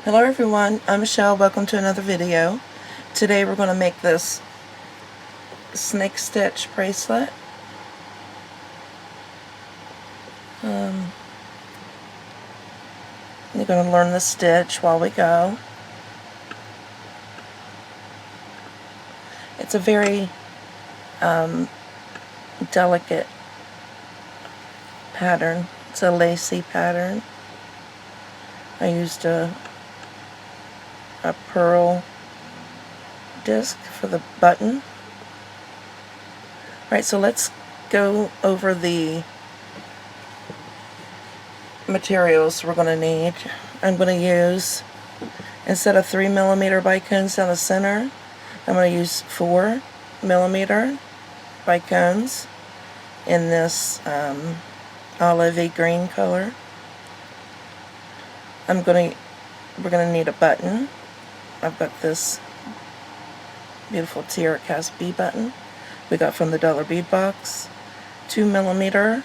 Hello everyone, I'm Michelle. Welcome to another video. Today we're going to make this snake stitch bracelet. You're going to learn the stitch while we go. It's a very delicate pattern. It's a lacy pattern. I used a pearl disc for the button. Alright, so let's go over the materials we're going to need. I'm going to use, instead of 3mm bicones down the center, I'm going to use 4mm bicones in this olive green color. We're going to need a button. I've got this beautiful tiara cast bee button we got from the dollar bead box. 2mm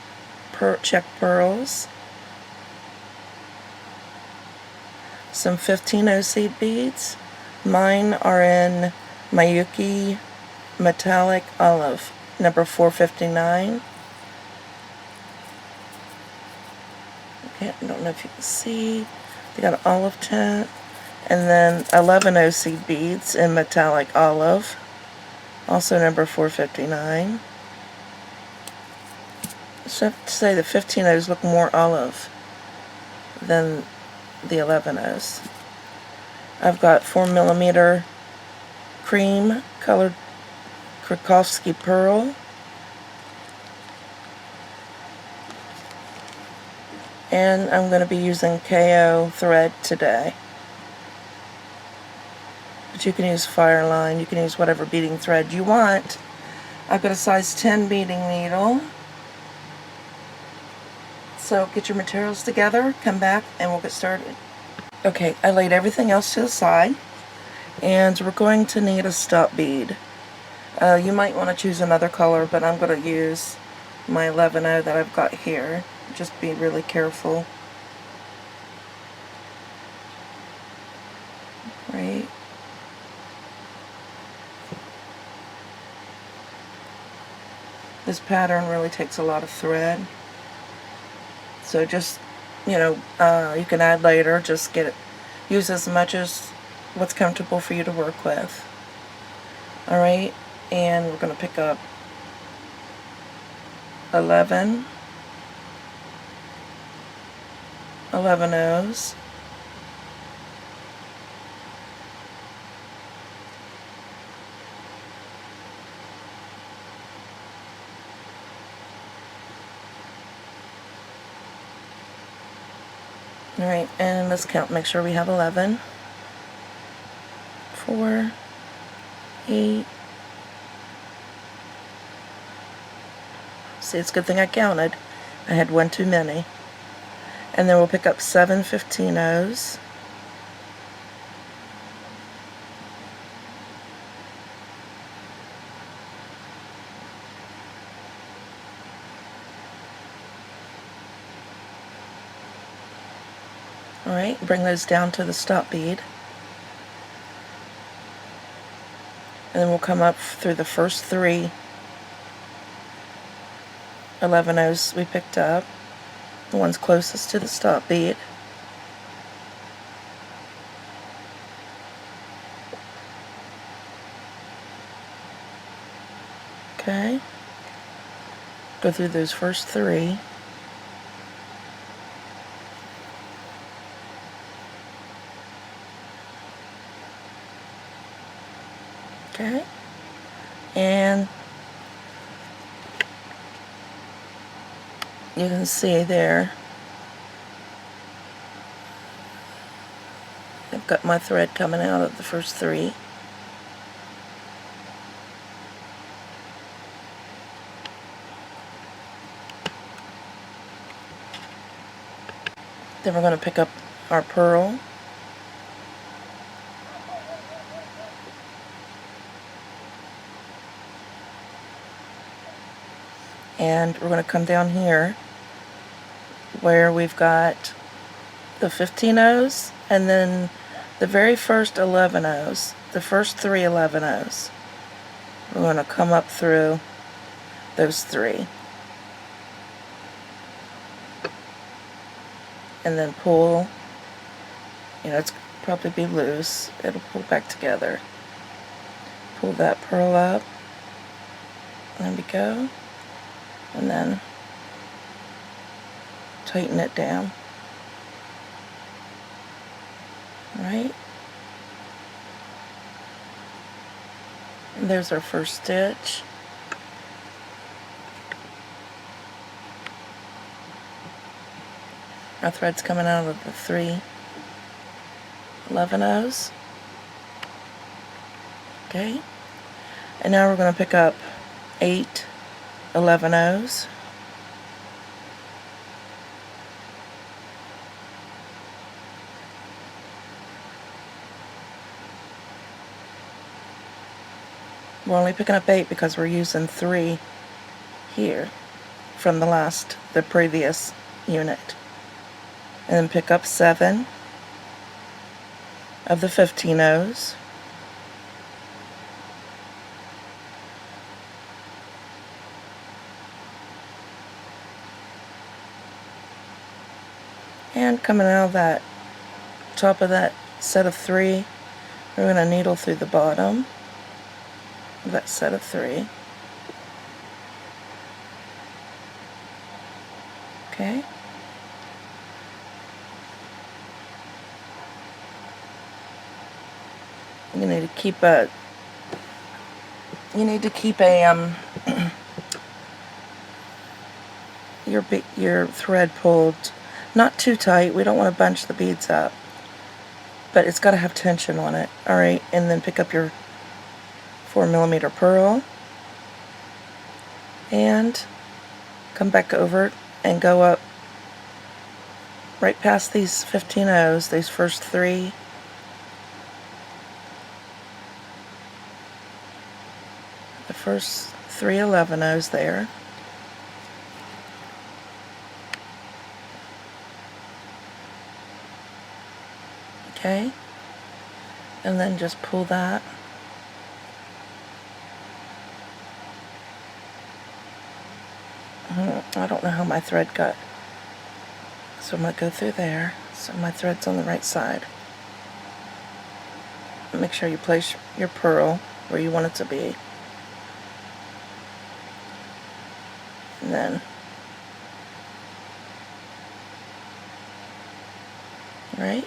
Czech Pearls. Some 15 seed beads. Mine are in Miyuki Metallic Olive, number 459. Okay, I don't know if you can see. They got an olive tint. And then 11 seed beads in metallic olive, also number 459. So I have to say the 15 O's look more olive than the 11 O's. I've got 4mm cream colored Khaki pearl. And I'm going to be using KO thread today. But you can use Fireline, you can use whatever beading thread you want. I've got a size 10 beading needle. So get your materials together, come back, and we'll get started. Okay, I laid everything else to the side, and we're going to need a stop bead. You might want to choose another color, but I'm going to use my 11O that I've got here. Just be really careful. Right. This pattern really takes a lot of thread. So just, you can add later, just use as much as what's comfortable for you to work with. Alright, and we're going to pick up 11 O's. Alright, and let's count, make sure we have 11. 4, 8. See, it's a good thing I counted. I had one too many. And then we'll pick up 7 15 O's. Alright, bring those down to the stop bead. And then we'll come up through the first 3 11 O's we picked up, the ones closest to the stop bead. Okay, go through those first 3. Okay, and you can see there, I've got my thread coming out of the first 3. Then we're going to pick up our pearl. And we're going to come down here where we've got the 15 O's, and then the very first 11 O's, the first 3 11 O's, we're going to come up through those 3. And then pull, it's probably be loose. It'll pull back together. Pull that pearl up. There we go. And then tighten it down. Right? And there's our first stitch. Our thread's coming out of the 3 11 O's. Okay. And now we're going to pick up 8 11 O's. We're only picking up 8 because we're using 3 here from the previous unit. And then pick up 7 of the 15 O's. And coming out of that top of that set of 3, we're going to needle through the bottom of that set of 3. Okay. You need to keep a your thread pulled not too tight. We don't want to bunch the beads up, but it's got to have tension on it. All right, and then pick up your 4mm pearl and come back over and go up right past these 15 O's, these first 3. The first 3 11 O's there. Okay, and then just pull that. I don't know how my thread got, so I'm going to go through there so my thread's on the right side. Make sure you place your pearl where you want it to be. And then, right?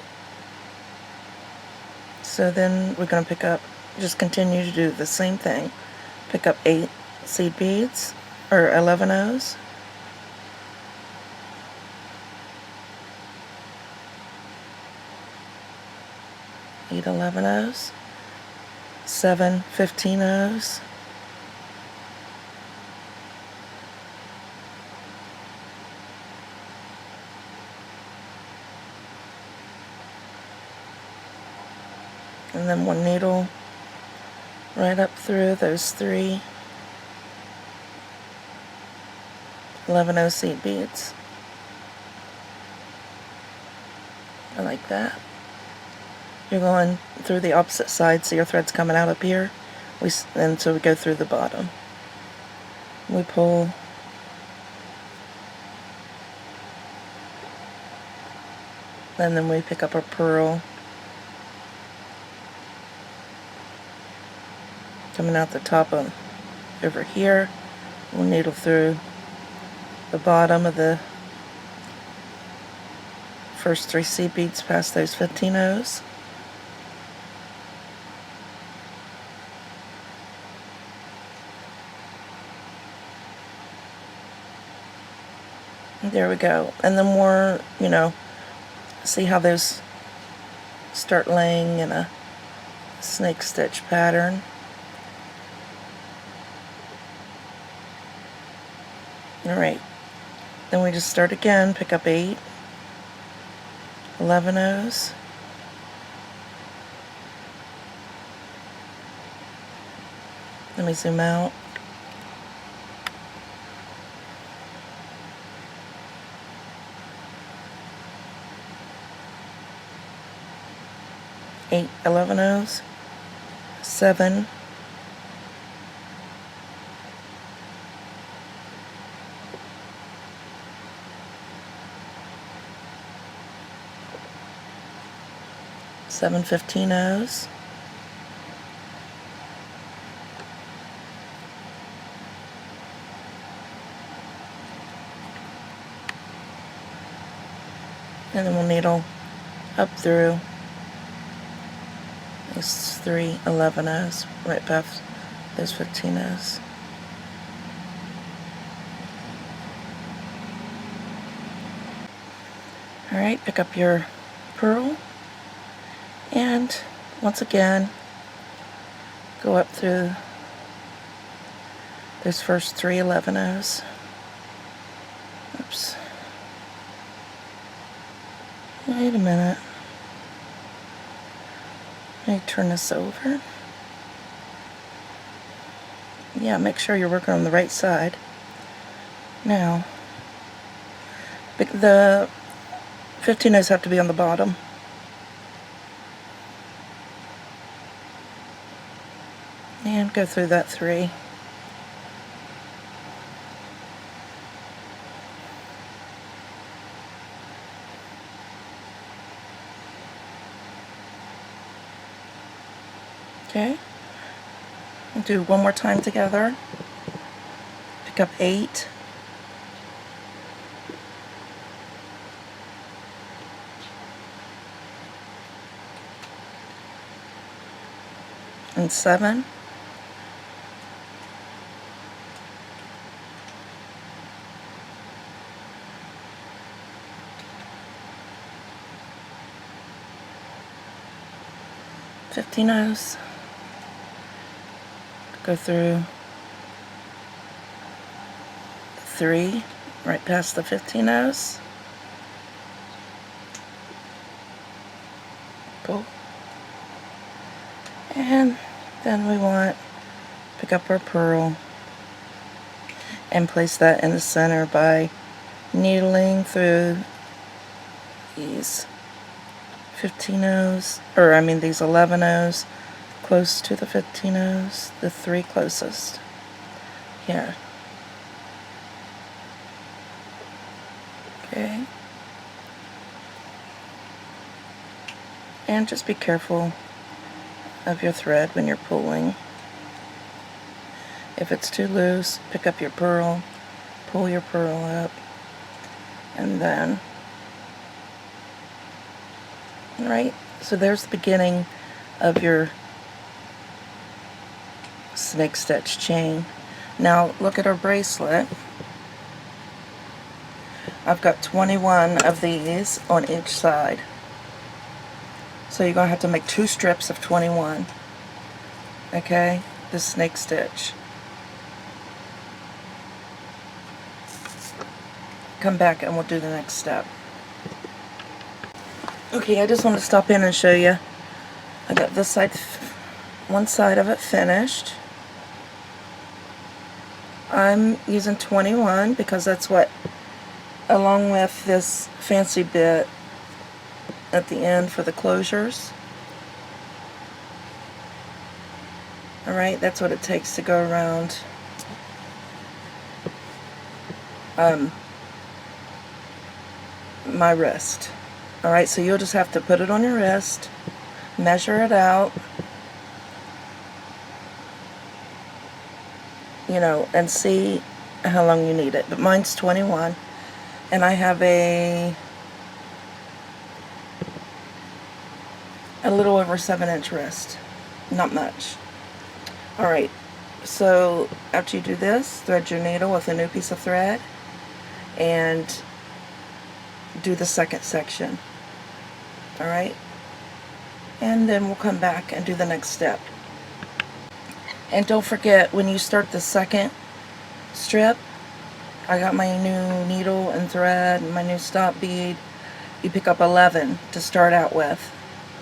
So then we're going to pick up, just continue to do the same thing. Pick up 8 seed beads, or 11 O's. Eight 11 O's. 7 15 O's. And then 1 needle right up through those 3 11 O seed beads. I like that. You're going through the opposite side, so your thread's coming out up here. And so we go through the bottom. We pull. And then we pick up our pearl. Coming out the top of over here, we'll needle through the bottom of the first 3 seed beads past those 15 O's. There we go. And then more, see how those start laying in a snake stitch pattern. Alright, then we just start again, pick up 8 11 O's. Let me zoom out. 8 11 O's, 7, 7 15 O's, and then we'll needle up through these 3 11 O's right past those 15 O's. Alright, pick up your pearl and once again go up through those first 3 11 O's. Oops. Wait a minute. Let me turn this over. Yeah, make sure you're working on the right side. Now, the 15 O's have to be on the bottom. And go through that 3. Okay. We'll do one more time together. Pick up 8. And 7. $15 O's. Go through 3, right past the 15 O's. Pull. And then we want to pick up our pearl and place that in the center by needling through these 15 O's, or I mean these 11 O's, close to the 15 O's, the 3 closest. Here. Okay. And just be careful of your thread when you're pulling. If it's too loose, pick up your pearl, pull your pearl up, and then, right, so there's the beginning of your snake stitch chain. Now look at our bracelet. I've got 21 of these on each side. So you're going to have to make 2 strips of 21. Okay, the snake stitch. Come back and we'll do the next step. Okay, I just want to stop in and show you. I got this side, one side of it finished. I'm using 21 because that's what, along with this fancy bit at the end for the closures. Alright, that's what it takes to go around my wrist. Alright, so you'll just have to put it on your wrist, measure it out, you know, and see how long you need it. But mine's 21, and I have a little over 7-inch wrist. Not much. Alright, so after you do this, thread your needle with a new piece of thread and do the second section. Alright, and then we'll come back and do the next step. And don't forget, when you start the second strip, I got my new needle and thread and my new stop bead. You pick up 11 to start out with.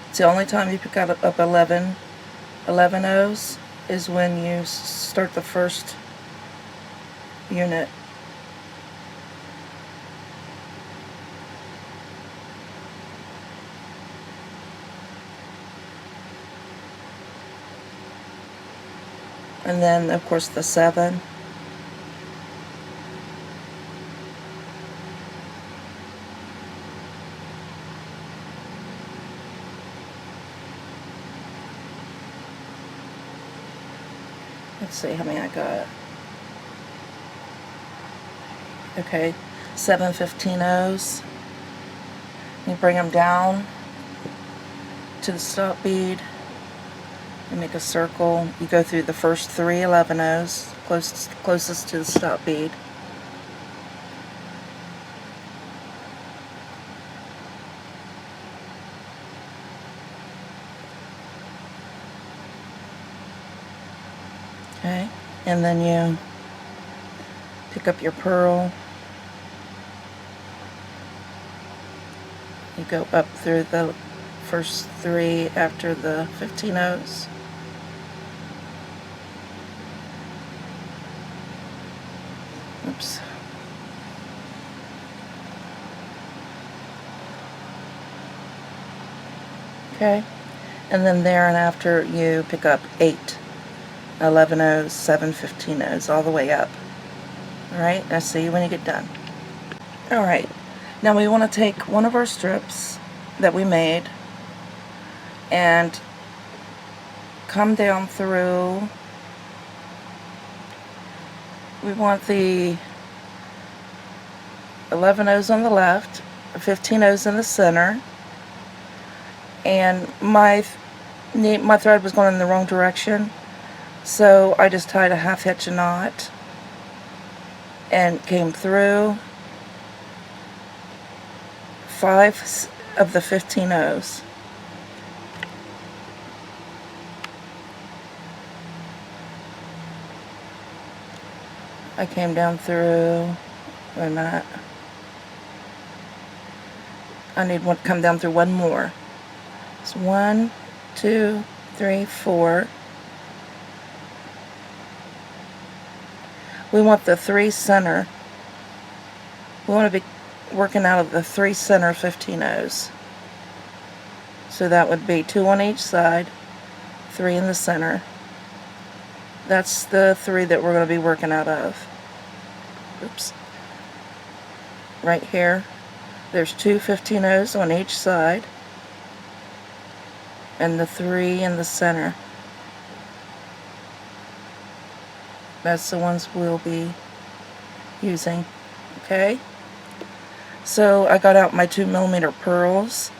It's the only time you pick up 11 O's is when you start the first unit. and then of course the 7. Let's see how many I got. Okay, 7 15-ohs. You bring them down to the stop bead. You make a circle. You go through the first 3 11-ohs closest to the stop bead. Okay, and then you pick up your pearl. You go up through the first 3 after the 15-ohs. Oops. Okay, and then there and after you pick up 8 11-ohs, 7 15-ohs, all the way up. Alright, I'll see you when you get done. Alright, now we want to take one of our strips that we made and come down through. We want the 11-ohs on the left, 15-ohs in the center, and my thread was going in the wrong direction, so I just tied a half hitch knot and came through 5 of the 15-ohs. I came down through, wait a minute, I need one to come down through one more. It's 1, 2, 3, 4. We want the 3 center. We want to be working out of the 3 center 15-ohs. So that would be 2 on each side, 3 in the center. That's the 3 that we're going to be working out of. Oops. Right here, there's 2 15-ohs on each side, and the 3 in the center. That's the ones we'll be using. Okay? So I got out my 2mm pearls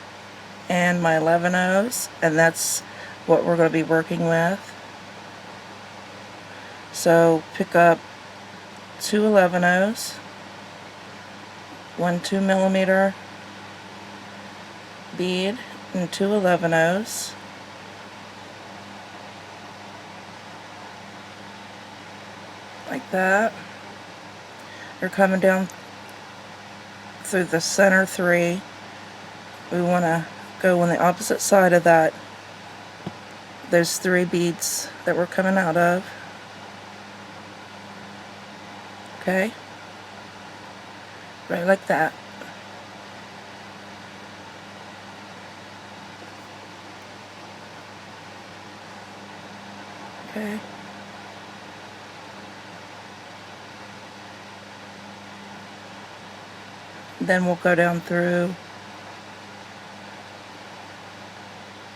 and my 11-ohs, and that's what we're going to be working with. So pick up 2 11-ohs, 1 2mm bead, and 2 11-ohs. Like that. You're coming down through the center 3. We want to go on the opposite side of that. Those 3 beads that we're coming out of. Okay? Right like that. Okay. Then we'll go down through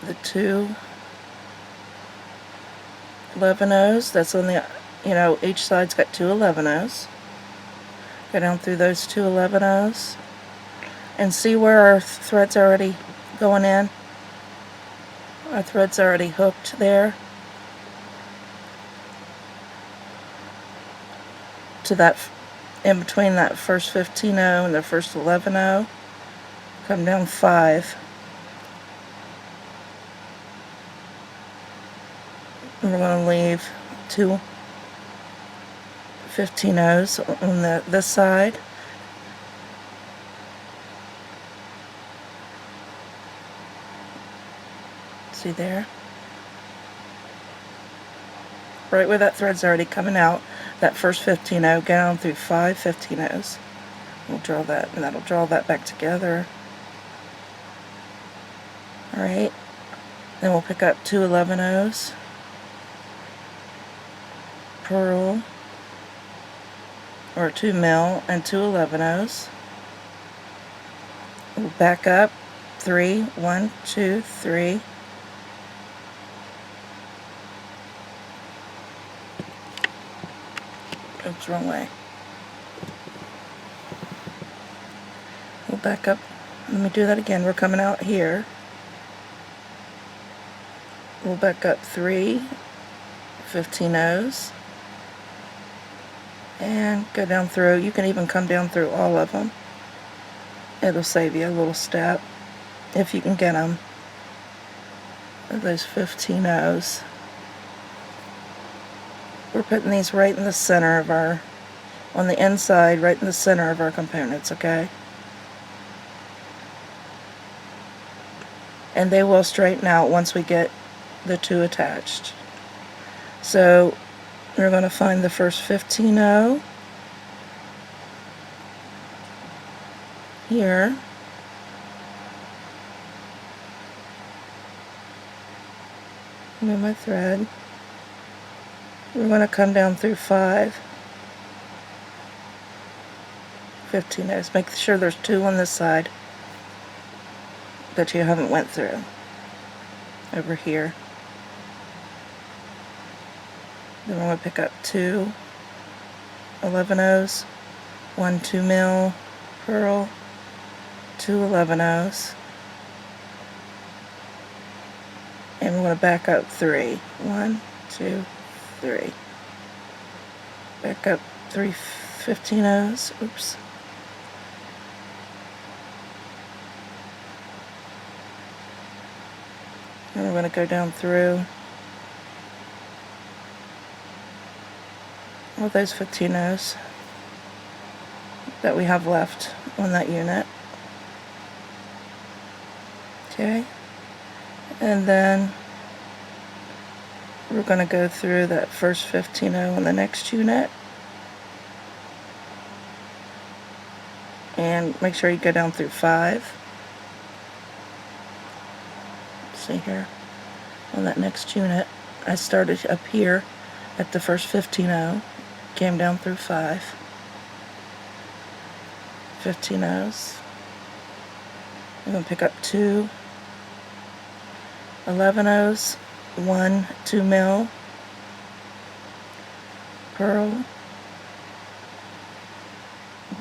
the 2 11-ohs. That's on the, each side's got 2 11-ohs. Go down through those 2 11-ohs and see where our thread's already going in. Our thread's already hooked there to that, in between that first 15-oh and the first 11-oh. Come down 5. And we're going to leave 2 15-ohs on this side. See there? Right where that thread's already coming out, that first 15-oh, go down through 5 15-ohs. We'll draw that, and that'll draw that back together. Alright, then we'll pick up 2 11-ohs. purl, or 2 mil and 2 11-ohs. We'll back up 3, 1, 2, 3. Oops, wrong way. We'll back up. Let me do that again. We're coming out here. We'll back up 3 15-ohs and go down through. You can even come down through all of them. It'll save you a little step if you can get them. Those 15-ohs. We're putting these right in the center of our, on the inside, right in the center of our components, okay? And they will straighten out once we get the two attached. So we're going to find the first 15-oh here. Move my thread. We're going to come down through 5 15-ohs. Make sure there's 2 on this side that you haven't went through. Over here. Then we're going to pick up 2 11-ohs, 1 2 mil purl, 2 11-ohs, and we're going to back up 3. 1, 2, 3. Back up 3 15-ohs. Oops. And we're going to go down through all those 15-ohs that we have left on that unit. Okay. And then we're going to go through that first 15-oh on the next unit. And make sure you go down through 5. See here, on that next unit, I started up here at the first 15-oh, came down through 5 15-ohs. I'm going to pick up 2 11-ohs, 1 2 mil purl,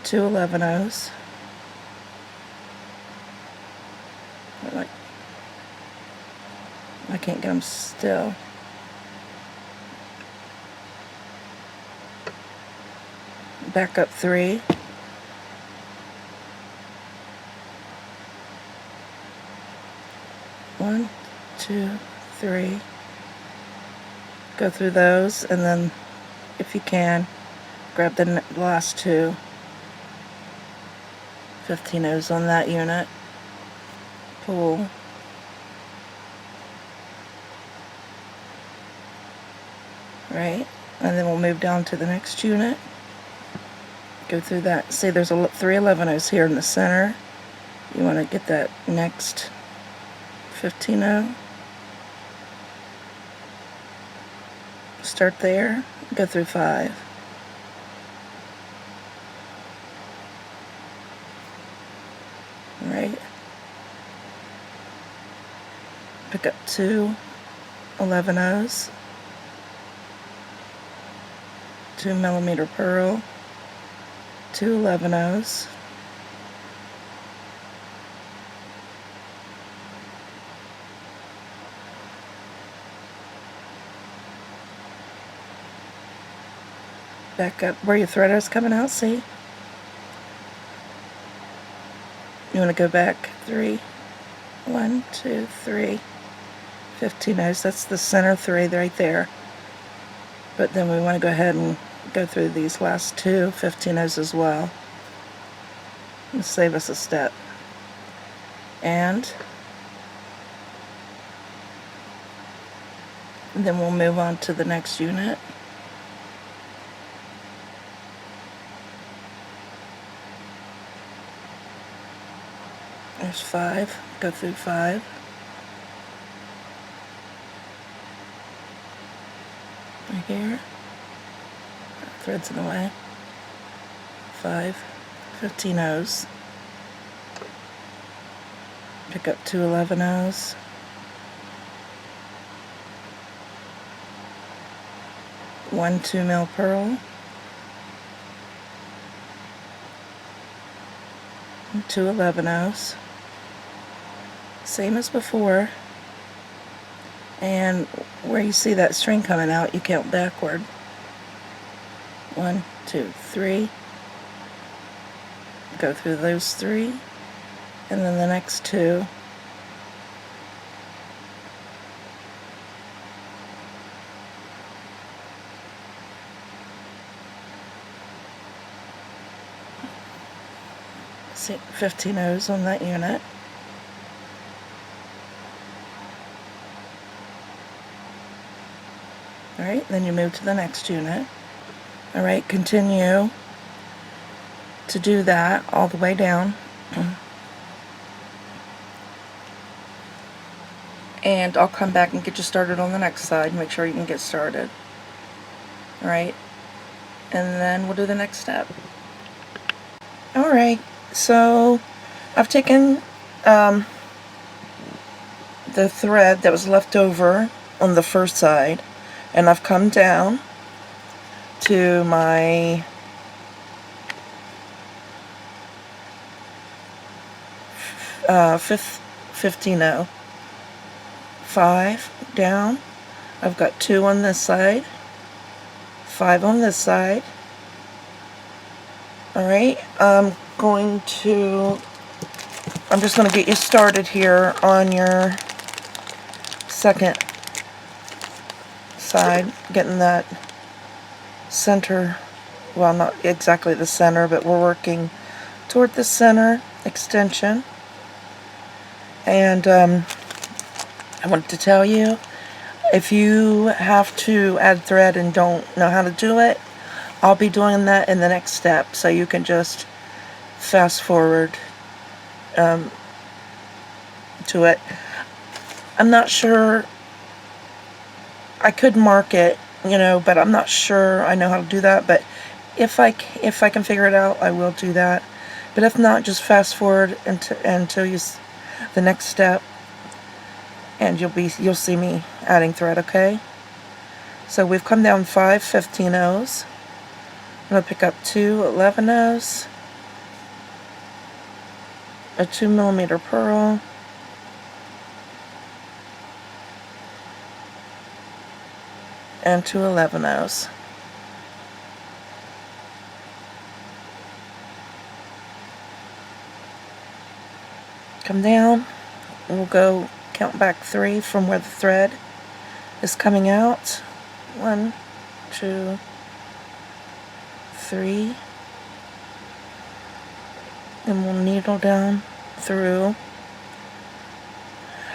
2 11-ohs. I can't get them still. Back up 3. One, 2, 3. Go through those, and then, if you can, grab the last 2 15-ohs on that unit. Pull. Right, and then we'll move down to the next unit. Go through that. See, there's 3 11-ohs here in the center. You want to get that next 15-oh. Start there. Go through 5. Right. Pick up 2 11-ohs. 2 millimeter purl, 2 11-ohs, back up where your thread is coming out, see? You want to go back 3, 1, 2, 3, 15-ohs, that's the center 3 right there. But then we want to go ahead and go through these last 2 15-ohs as well. And save us a step. And then we'll move on to the next unit. There's 5. Go through 5. Right here. thread's in the way. 5 15 O's. Pick up 2 11 O's. 1 2-mil pearl. 2 11 O's. Same as before. And where you see that string coming out, you count backward. 1 2 3. Go through those 3, and then the next 2. See, 15 O's on that unit. Alright, then you move to the next unit. Alright, continue to do that all the way down. And I'll come back and get you started on the next side. Make sure you can get started. Alright, and then we'll do the next step. Alright, so I've taken the thread that was left over on the first side, and I've come down to my fifth 15-0. 5 down. I've got 2 on this side, 5 on this side. Alright, I'm just going to get you started here on your second side, getting that center, well, not exactly the center, but we're working toward the center extension. And I wanted to tell you, if you have to add thread and don't know how to do it, I'll be doing that in the next step, so you can just fast forward to it. I'm not sure, I could mark it, you know, but I'm not sure I know how to do that. But if I can figure it out, I will do that. But if not, just fast forward until the next step, and you'll see me adding thread. Okay, so we've come down 5 15 O's. I'm going to pick up 2 11 O's, a 2mm pearl, and 2 11 O's. Come down, we'll go count back 3 from where the thread is coming out. 1 2 3, and we'll needle down through,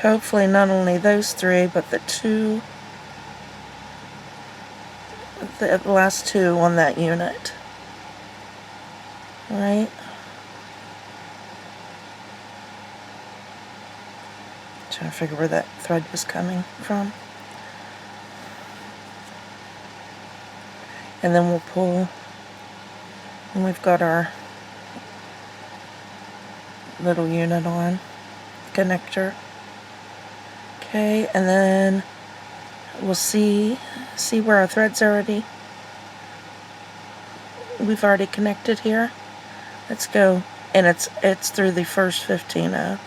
hopefully not only those 3, but the last 2 on that unit. Alright, trying to figure where that thread was coming from, and then we'll pull. And we've got our little unit on, connector. Okay, and then we'll see where our thread's we've already connected here. Let's go, and it's through the first 15 0.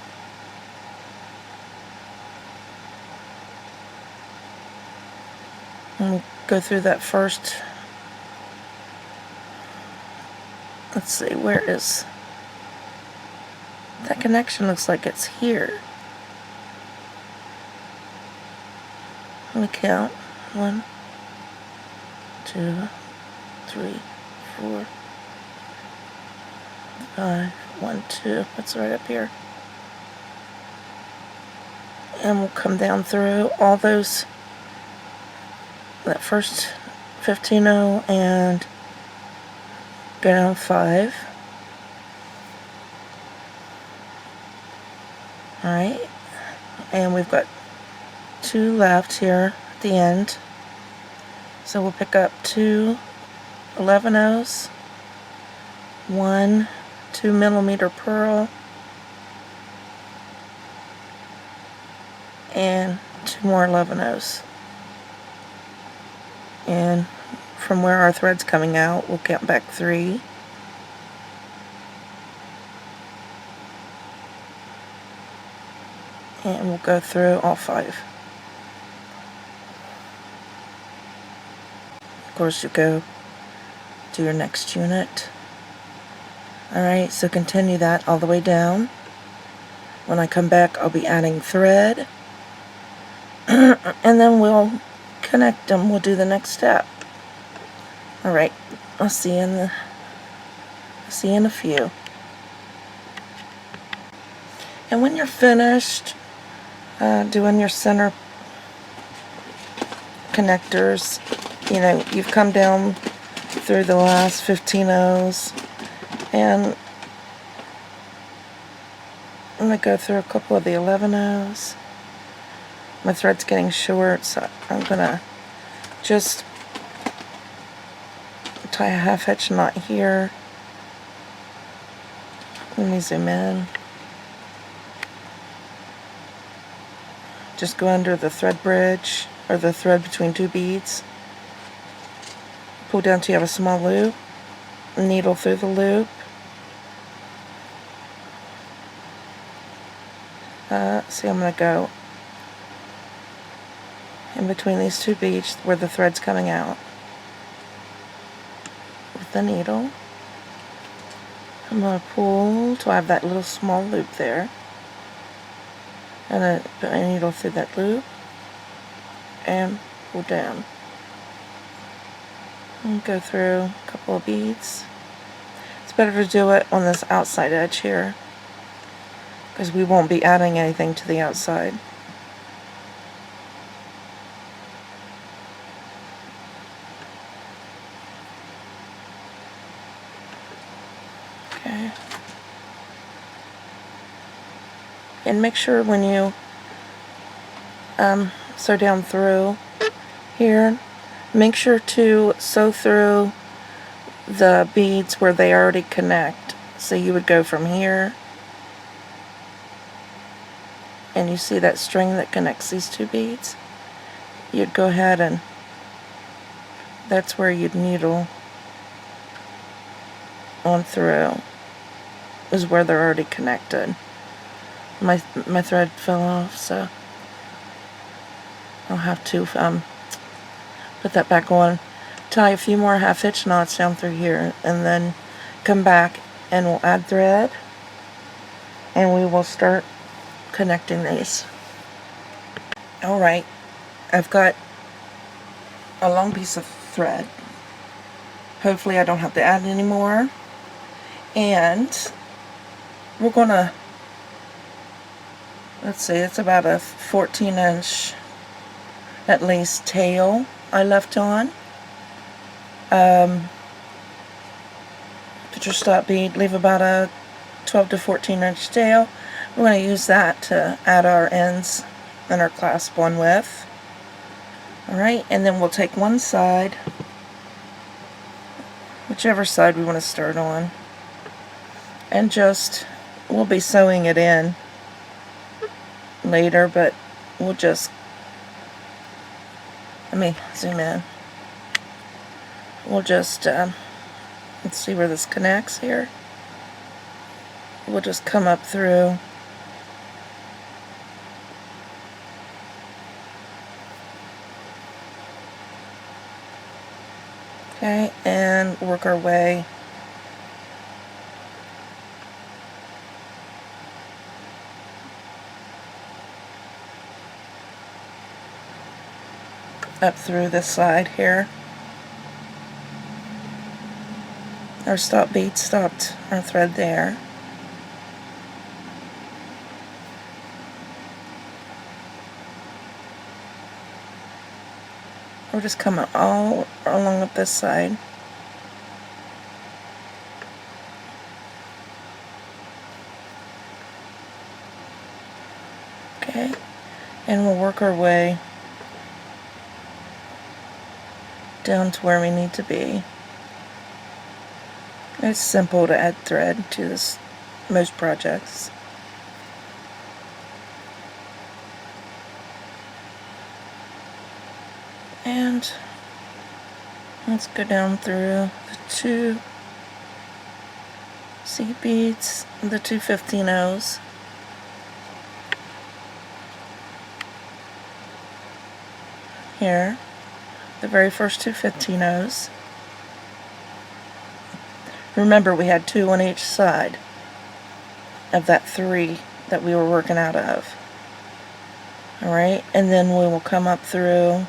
And we'll go through that first. Let's see, where is that connection? Looks like it's here. Let me count. 1 2 3 4 5 1 2. That's right up here. And we'll come down through all those, that first 15 0, and go down 5. Alright, and we've got 2 left here at the end, so we'll pick up 2 11/0, 1 2mm pearl, and 2 more 11/0. And from where our thread's coming out, we'll count back 3. And we'll go through all 5. Of course, you go to your next unit. Alright, so continue that all the way down. When I come back, I'll be adding thread. And then we'll connect them. We'll do the next step. Alright, I'll see you in a few. And when you're finished doing your center connectors, you know, you've come down through the last 15/0s, and I'm going to go through a couple of the 11/0s. My thread's getting short, so I'm going to just tie a half hitch knot here. Let me zoom in. Just go under the thread bridge, or the thread between 2 beads. Pull down till you have a small loop. Needle through the loop. See, I'm going to go in between these 2 beads where the thread's coming out with the needle. I'm going to pull till I have that little small loop there. And then put my needle through that loop and pull down. And go through a couple of beads. It's better to do it on this outside edge here, because we won't be adding anything to the outside. Okay. And make sure when you sew down through here, make sure to sew through the beads where they already connect. So you would go from here, and you see that string that connects these 2 beads? You'd go ahead and that's where you'd needle on through, is where they're already connected. My thread fell off, so I'll have to put that back on. Tie a few more half hitch knots down through here, and then come back and we'll add thread, and we will start connecting these. Alright, I've got a long piece of thread. Hopefully I don't have to add any more. And we're gonna, let's see, it's about a 14-inch at least tail I left on. Put your stop bead, leave about a 12 to 14-inch tail. We're going to use that to add our ends and our clasp on with. Alright, and then we'll take one side, whichever side we want to start on, and just, we'll be sewing it in later, but we'll just, let me zoom in. We'll just, let's see where this connects here. We'll just come up through. Okay, and work our way up through this side here. Our stop bead stopped our thread there. We're just coming all along up this side. Okay, and we'll work our way down to where we need to be. It's simple to add thread to most projects. And let's go down through the 2 seed beads, the 2 15-0s. Here, the very first 2 15-0s. Remember, we had 2 on each side of that 3 that we were working out of. Alright, and then we will come up through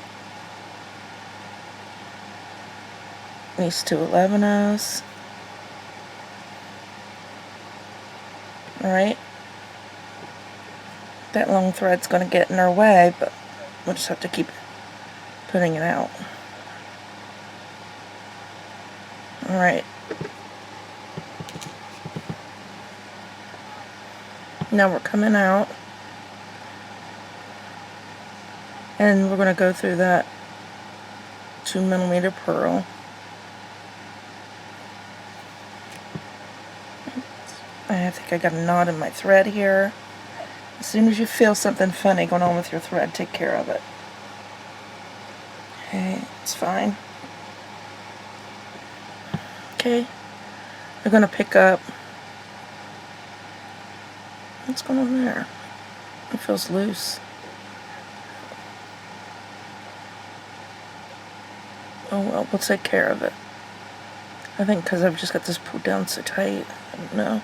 these 2 11-0s. Alright, that long thread's going to get in our way, but we'll just have to keep putting it out. Alright, now we're coming out, and we're going to go through that 2mm pearl. I think I got a knot in my thread here. As soon as you feel something funny going on with your thread, take care of it. Okay, it's fine. Okay, we're going to pick up. What's going on there? It feels loose. Oh well, we'll take care of it. I think because I've just got this pulled down so tight. I don't know.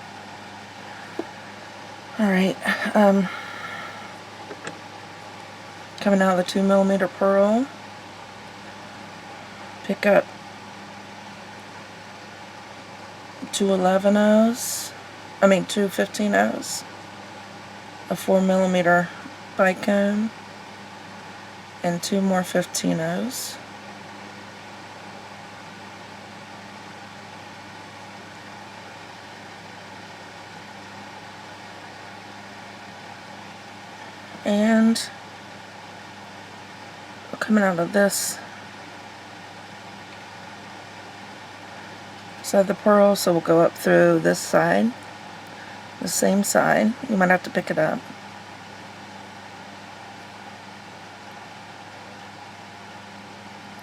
Alright, coming out of the 2mm pearl, pick up 2 11-0s, 2 15-0s, a 4mm bicone, and 2 more 15-0s. And we're coming out of this side of the pearl, so we'll go up through this side, the same side. You might have to pick it up.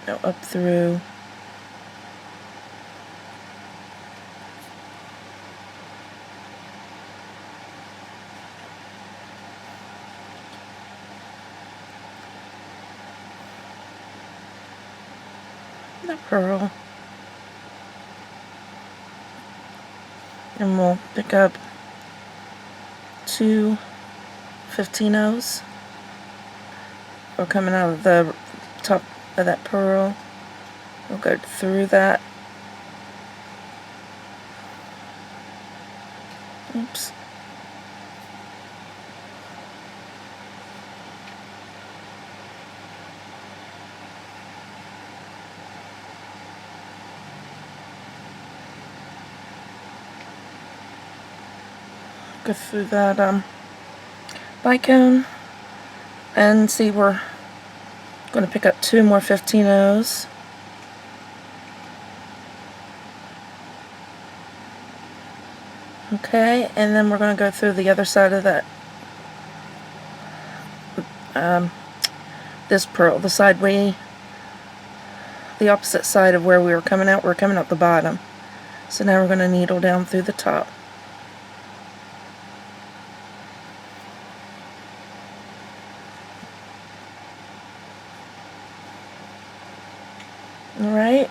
Go up through the pearl, and we'll pick up 2 15-0s. We're coming out of the top of that pearl. We'll go through that. Oops. Go through that bicone, and see, we're going to pick up 2 more 15-0s. Okay, and then we're going to go through the other side of that, this pearl, the opposite side of where we were coming out. We're coming out the bottom. So now we're going to needle down through the top. Alright,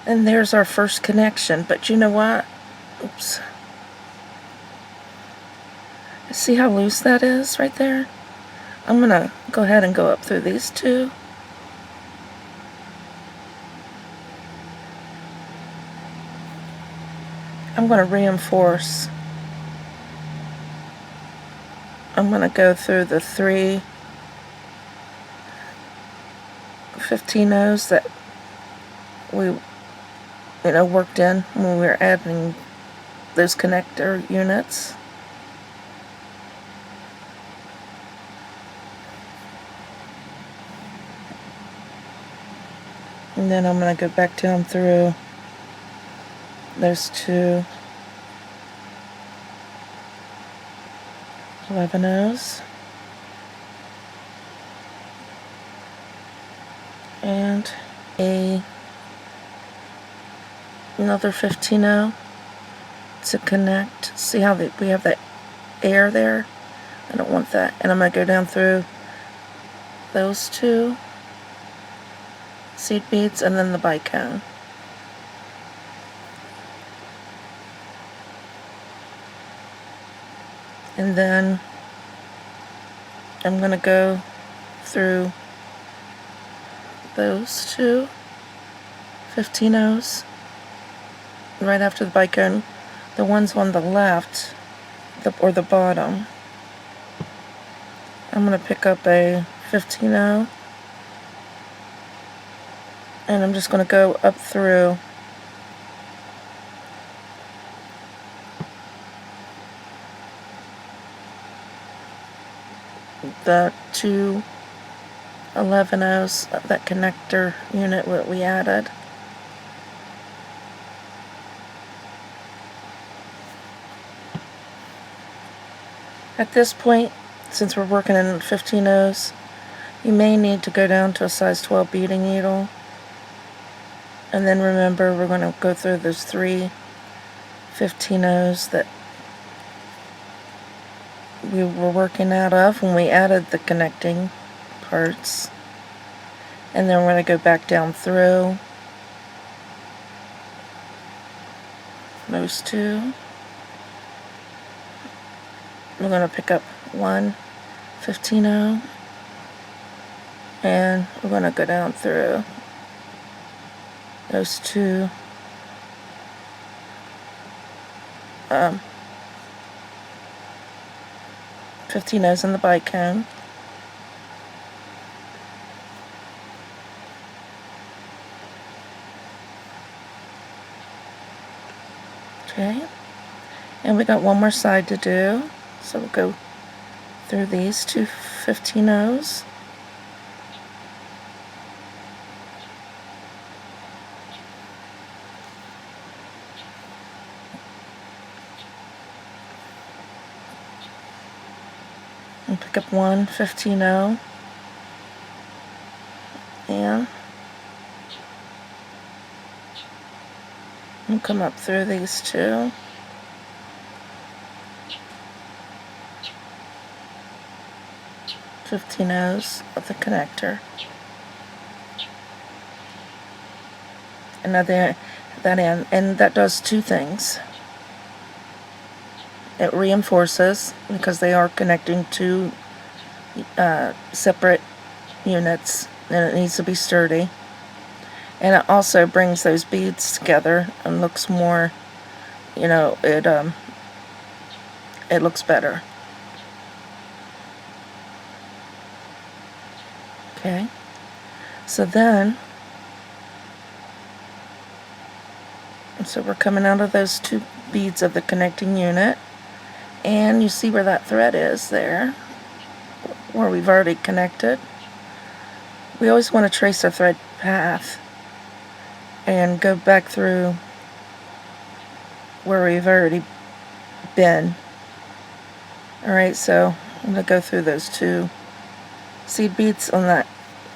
and there's our first connection, but you know what? Oops. See how loose that is right there? I'm going to go ahead and go up through these 2. I'm going to reinforce. I'm going to go through the 3 15-0s that we worked in when we were adding those connector units. And then I'm going to go back down through those two 11-0s and another 15-0 to connect. See how we have that air there? I don't want that. And I'm going to go down through those two seed beads and then the bicone. And then I'm going to go through those two 15-0s right after the bicone. The ones on the left, or the bottom, I'm going to pick up a 15-0 and I'm just going to go up through the two 11-0s, that connector unit that we added. At this point, since we're working in 15-0s, you may need to go down to a size 12 beading needle. And then remember, we're going to go through those three 15-0s that we were working out of when we added the connecting parts. And then we're going to go back down through those two. We're going to pick up one 15-0 and we're going to go down through those two 15-0s in the bicone. Okay, and we got one more side to do, so we'll go through these two 15-0s. And pick up one 15-0 and we'll come up through these two. $15 of the connector. And at that end, and that does two things. It reinforces, because they are connecting two separate units, and it needs to be sturdy. And it also brings those beads together and looks more, you know, it looks better. Okay, so we're coming out of those two beads of the connecting unit, and you see where that thread is there, where we've already connected. We always want to trace our thread path and go back through where we've already been. Alright, so I'm going to go through those two seed beads on that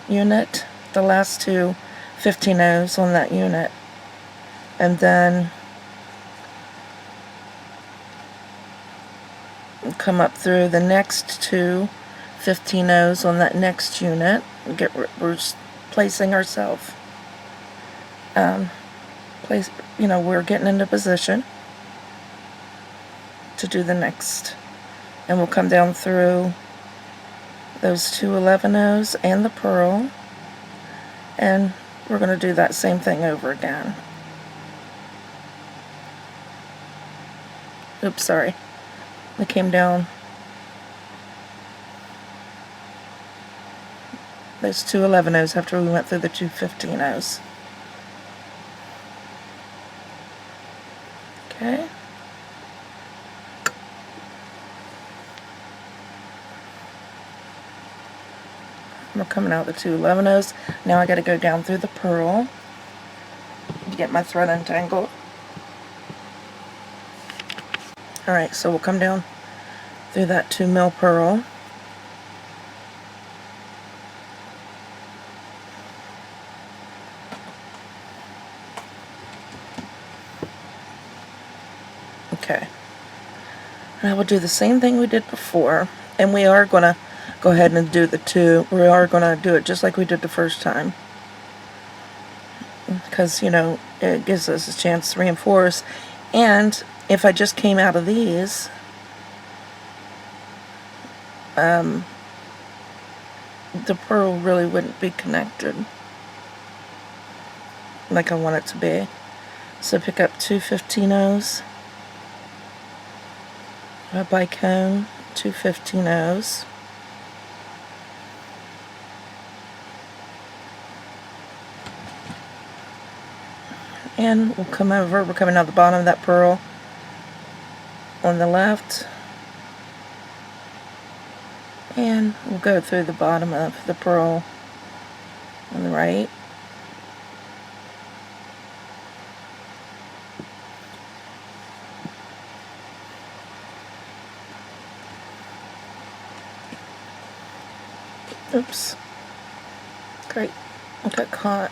unit, the last two 15-0s on that unit, and then come up through the next two 15-0s on that next unit. We're placing ourselves, we're getting into position to do the next, and we'll come down through those two 11-0s and the pearl, and we're going to do that same thing over again. Oops, sorry. We came down those two 11-0s after we went through the two 15-0s. Okay. We're coming out the two 11-0s. Now I got to go down through the pearl to get my thread untangled. Alright, so we'll come down through that 2 mil pearl. Okay. Now we'll do the same thing we did before, and we are going to go ahead and do the 2. We are going to do it just like we did the first time, because, you know, it gives us a chance to reinforce. And if I just came out of these, the pearl really wouldn't be connected like I want it to be. So pick up 2 15-ohs, a bicone, 2 15-ohs, and we'll come over, we're coming out the bottom of that pearl on the left, and we'll go through the bottom of the pearl on the right. Oops. Great. I got caught.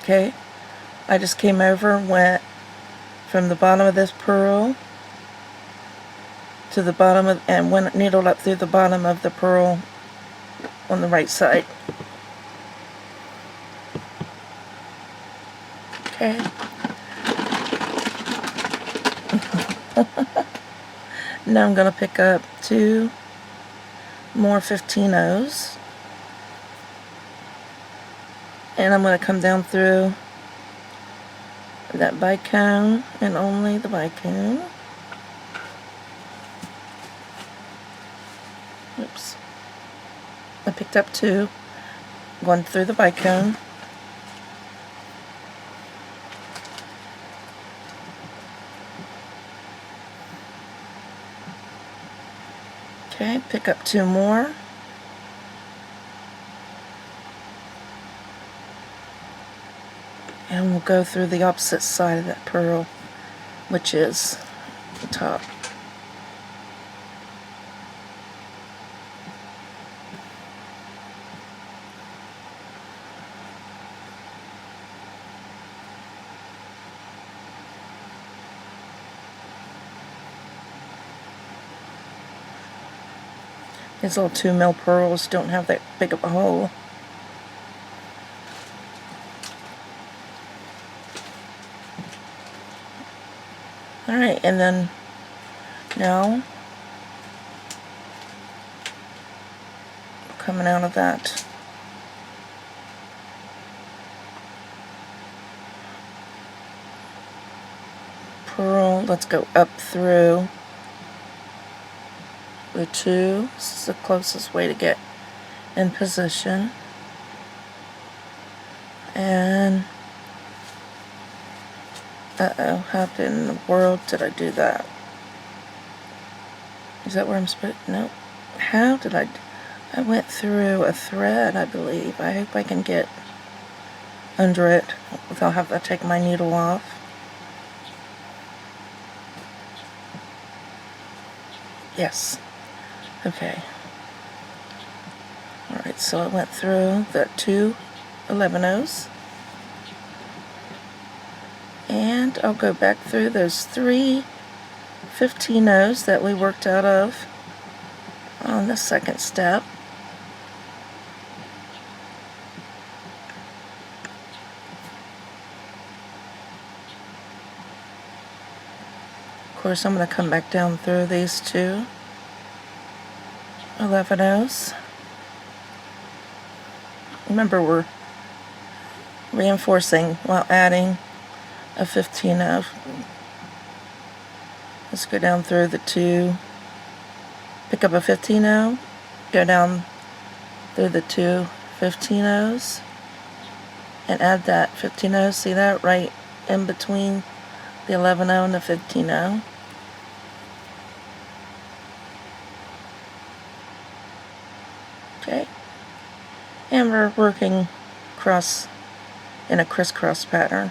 Okay. I just came over, went from the bottom of this pearl to the bottom of, and went needled up through the bottom of the pearl on the right side. Okay. Now I'm going to pick up 2 more 15-ohs, and I'm going to come down through that bicone and only the bicone. Oops. I picked up 2, going through the bicone. Okay, pick up 2 more. And we'll go through the opposite side of that pearl, which is the top. These little 2 mil pearls don't have that big of a hole. Alright, and then now coming out of that pearl, let's go up through the 2. This is the closest way to get in position. And uh-oh, how in the world did I do that? Is that where I'm supposed to? Nope. How did I went through a thread, I believe. I hope I can get under it without having to take my needle off. Yes. Okay. Alright, so I went through the 2 11-ohs. And I'll go back through those 3 15-ohs that we worked out of on the second step. Of course, I'm going to come back down through these 2 11-ohs. Remember, we're reinforcing while adding a 15-oh. Let's go down through the 2, pick up a 15-oh, go down through the 2 15-ohs, and add that 15-oh. See that? Right in between the 11-oh and the 15-oh. Okay. And we're working across in a crisscross pattern.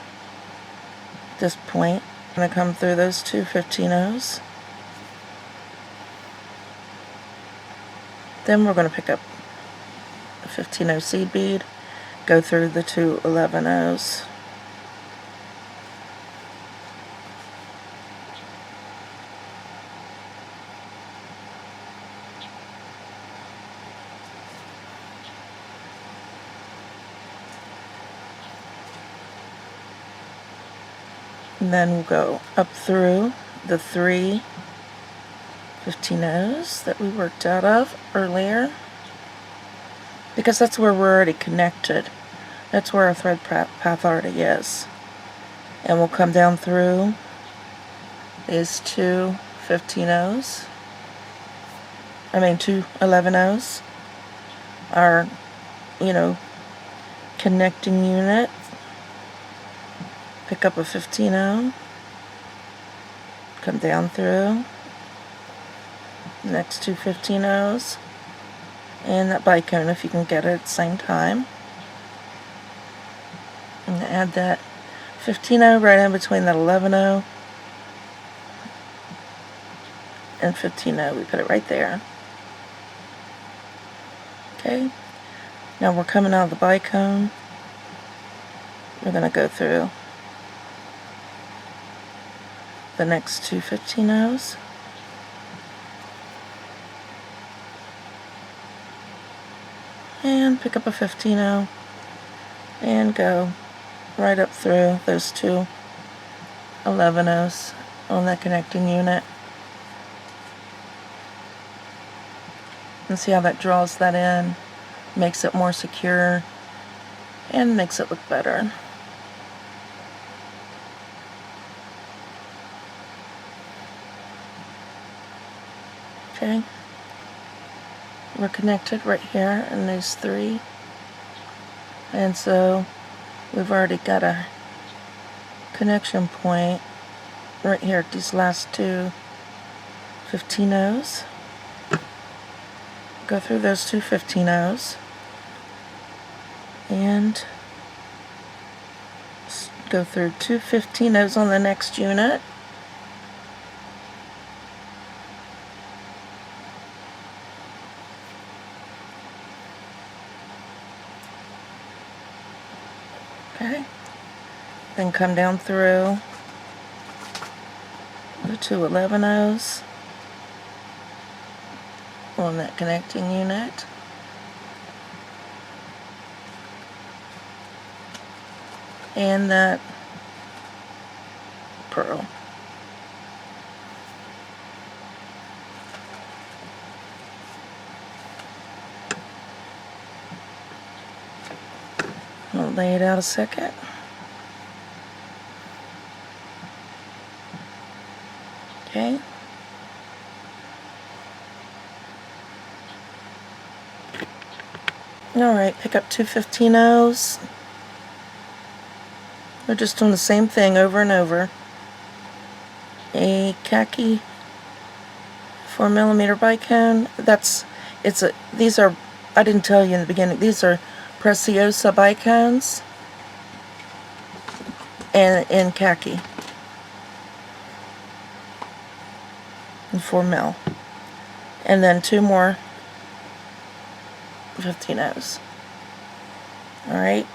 At this point, I'm going to come through those two 15-0s. Then we're going to pick up a 15-0 seed bead, go through the two 11-0s. And then we'll go up through the three 15-0s that we worked out of earlier, because that's where we're already connected. That's where our thread path already is. And we'll come down through these two 15-0s. Two 11-0s. Our, connecting unit. Pick up a 15-0. Come down through. Next two 15-0s. And that bicone if you can get it at the same time. And add that 15-0 right in between that 11-0 and 15-0. We put it right there. Okay. Now we're coming out of the bicone. We're going to go through the next two 15-0s. And pick up a 15-0 and go right up through those two 11-0s on that connecting unit. And see how that draws that in, makes it more secure, and makes it look better. Okay. We're connected right here in these three. And so we've already got a connection point right here at these last two 15-0s. Go through those two 15-0s and go through two 15-0s on the next unit. Okay. Then come down through the two 11-0s on that connecting unit. And that pearl. I'll lay it out a second. Okay. Alright, pick up two 15-0s. We're just doing the same thing over and over. A Khaki 4mm bicone. These are, I didn't tell you in the beginning, these are Preciosa bicones and in Khaki. And 4mm. And then two more 15-0s. Alright.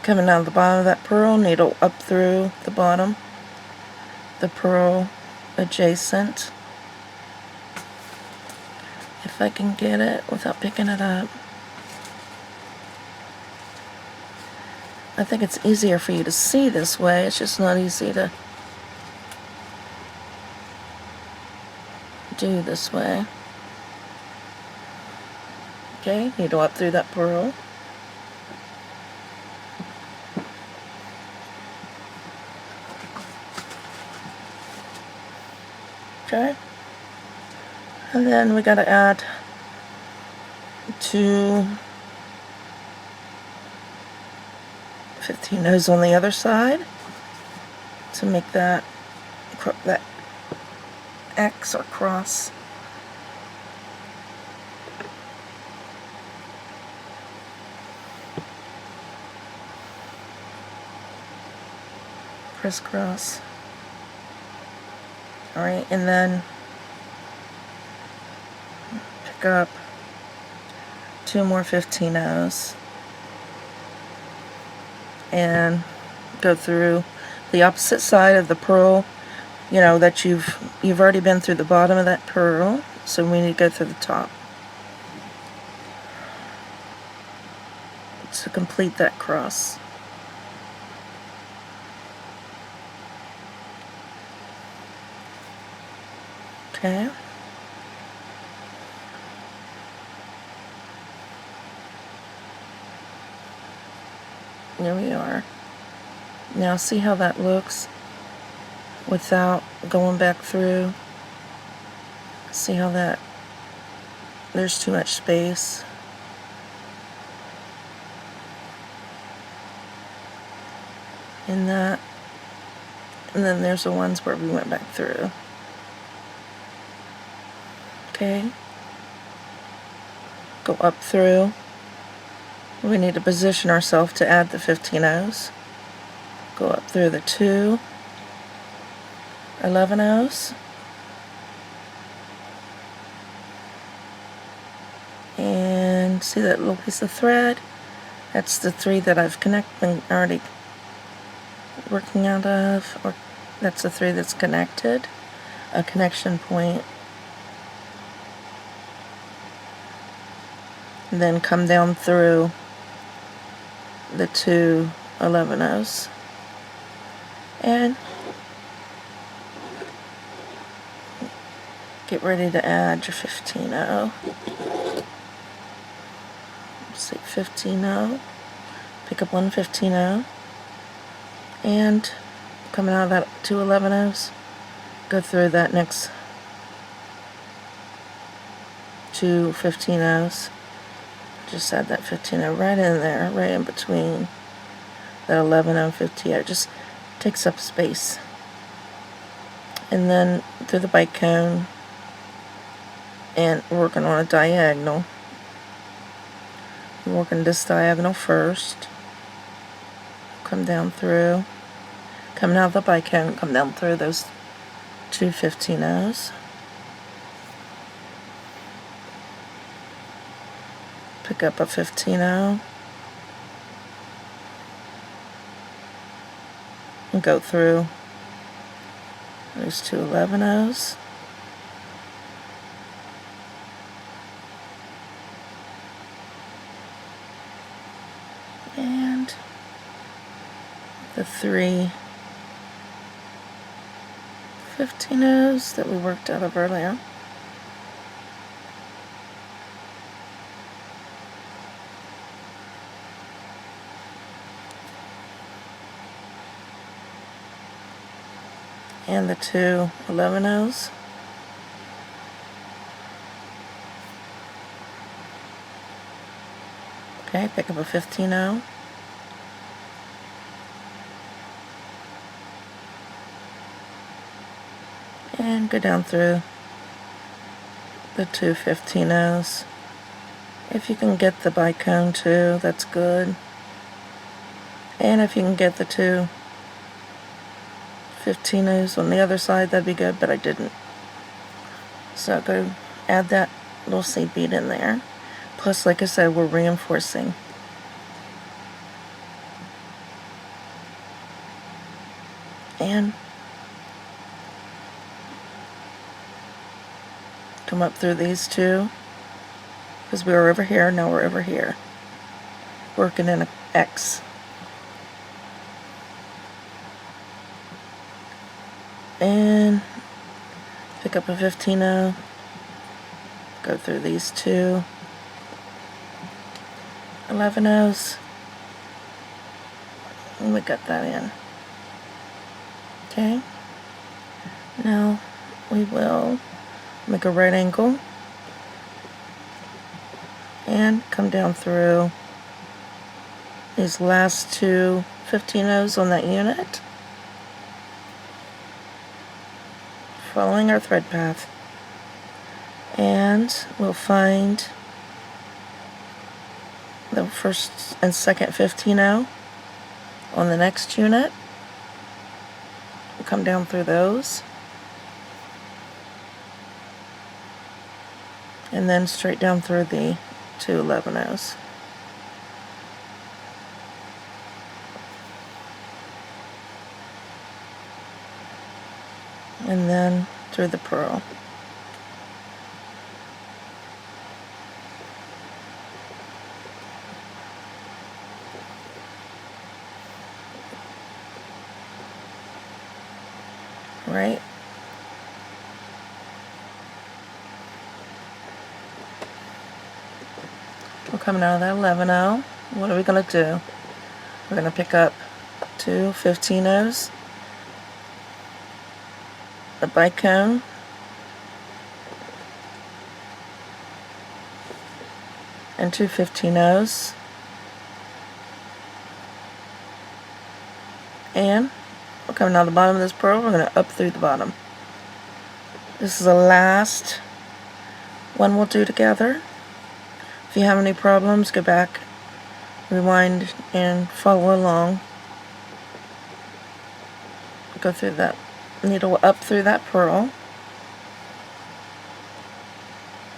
Coming out of the bottom of that pearl, needle up through the bottom, the pearl adjacent. If I can get it without picking it up. I think it's easier for you to see this way, it's just not easy to do this way. Okay, needle up through that pearl. Okay, and then we got to add two 15-0s on the other side to make that X or cross. crisscross. Alright, and then pick up 2 more 15-ohs and go through the opposite side of the pearl, you know, that you've already been through the bottom of that pearl, so we need to go through the top to complete that cross. Okay. There we are. Now see how that looks without going back through? See how that, there's too much space. In that, and then there's the ones where we went back through. Okay, go up through. We need to position ourselves to add the 15-ohs. Go up through the 2 11-ohs. And see that little piece of thread? That's the 3 that I've been already working out of, or that's the 3 that's connected, a connection point. And then come down through the 2 11-ohs and get ready to add your 15-oh. Say 15-oh, pick up one 15-oh, and coming out of that 2 11-ohs, go through that next 2 15-ohs. Just add that 15-oh right in there, right in between that 11-oh and 15-oh. It just takes up space. And then through the bicone and working on a diagonal. I'm working this diagonal first. Come down through. Coming out of the bicone, come down through those 2 15-ohs. Pick up a 15-oh and go through those 2 11-ohs. And the 3 15-ohs that we worked out of earlier. And the 2 11-ohs. Okay, pick up a 15-oh. And go down through the 2 15-ohs. If you can get the bicone too, that's good. And if you can get the 2 15-ohs on the other side, that'd be good, but I didn't. So go add that little seed bead in there. Plus, like I said, we're reinforcing. And come up through these 2, because we were over here, now we're over here. Working in an X. And pick up a 15-oh, go through these 2 11-ohs, and we got that in. Okay, now we will make a right angle and come down through these last 2 15-ohs on that unit, following our thread path, and we'll find the first and second 15-oh on the next unit, come down through those. And then straight down through the 2 11-ohs. And then through the pearl. Right? We're coming out of that 11-oh. What are we going to do? We're going to pick up 2 15-ohs, a bicone, and 2 15-ohs, and we're coming out the bottom of this pearl. We're going to up through the bottom. This is the last one we'll do together. If you have any problems, go back, rewind, and follow along. Go through that needle up through that pearl.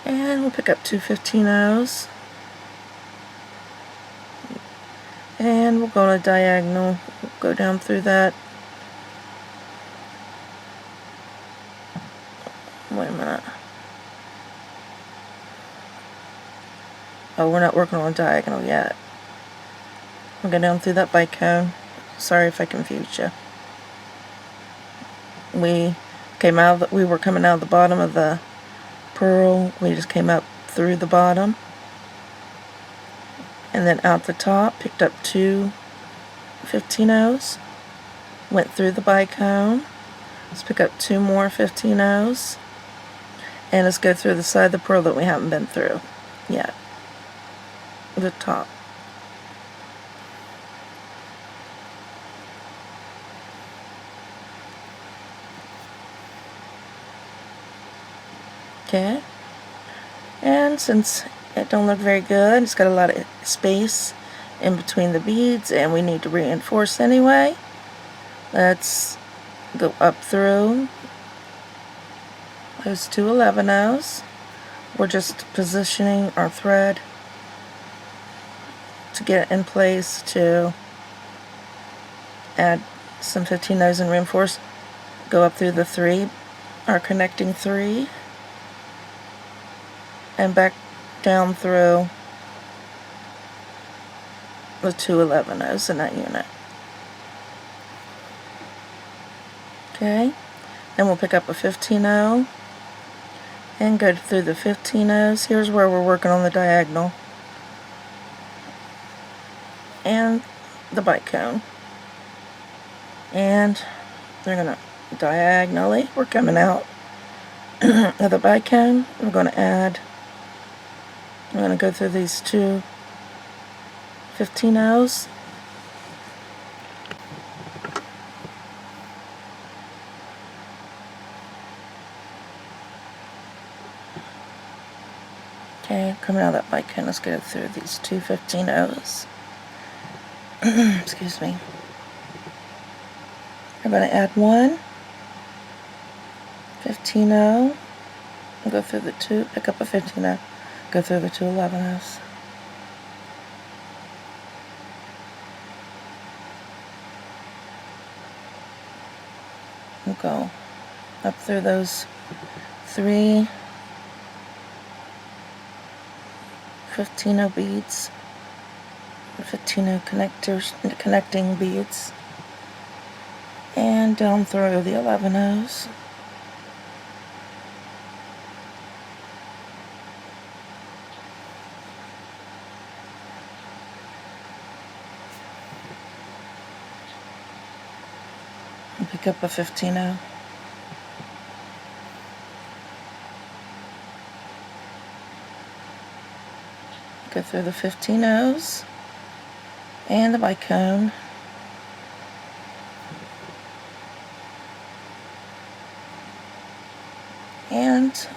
And we'll pick up 2 15-ohs. And we'll go on a diagonal, go down through that. Wait a minute. Oh, we're not working on a diagonal yet. We'll go down through that bicone. Sorry if I confused you. We were coming out of the bottom of the pearl. We just came up through the bottom. And then out the top, picked up 2 15-ohs. Went through the bicone. Let's pick up 2 more 15-ohs. And let's go through the side of the pearl that we haven't been through yet. The top. Okay. And since it don't look very good, it's got a lot of space in between the beads and we need to reinforce anyway, let's go up through those 2 11-ohs. We're just positioning our thread to get in place to add some 15-ohs and reinforce. Go up through the 3, our connecting 3, and back down through the 2 11-ohs in that unit. Okay, then we'll pick up a 15-oh and go through the 15-ohs. Here's where we're working on the diagonal and the bicone. And they're going to diagonally, we're coming out of the bicone. We're going to go through these 2 15-ohs. Okay, coming out of that bicone, let's go through these 2 15-ohs. Excuse me. We're going to add 1 15-oh and go through the 2, pick up a 15-oh, go through the 2 11-ohs. We'll go up through those 3 15-oh beads, 15-oh connecting beads, and down through the 11-ohs. And pick up a 15-oh. Go through the 15-ohs and the bicone. And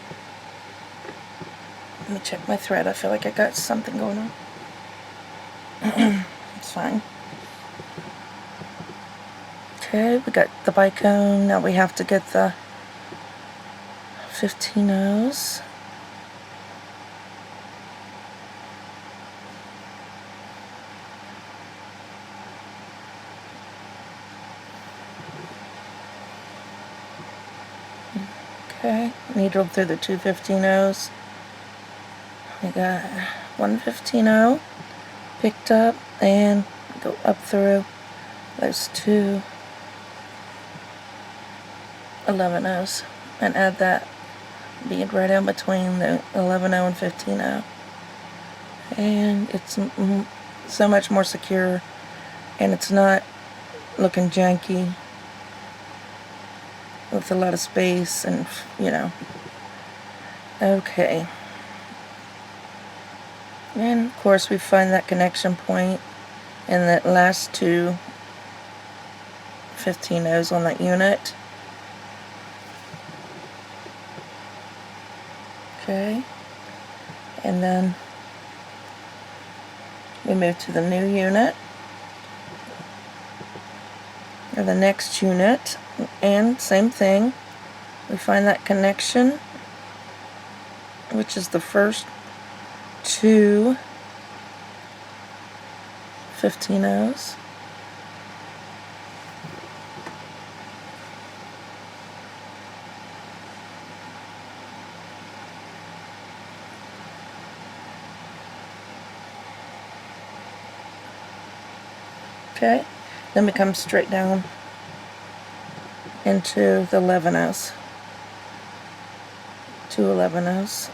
let me check my thread. I feel like I got something going on. It's fine. Okay, we got the bicone. Now we have to get the 15-0s. Okay, needle through the two 15-0s. We got one 15-0 picked up and go up through those two 11-0s and add that bead right in between the 11-0 and 15-0. And it's so much more secure, and it's not looking janky with a lot of space, and you know. Okay, and of course we find that connection point in that last two 15-0s on that unit. Okay, and then we move to the new unit, or the next unit, and same thing, we find that connection, which is the first two 15-0s. Okay, then we come straight down into the 11-0s. Two 11-0s.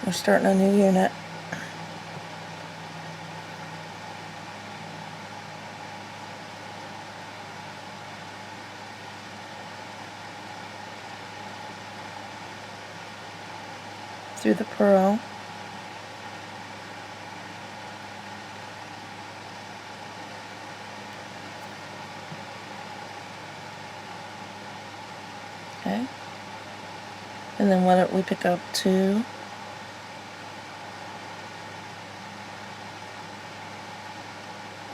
We're starting a new unit. Through the pearl. Okay. And then what we pick up two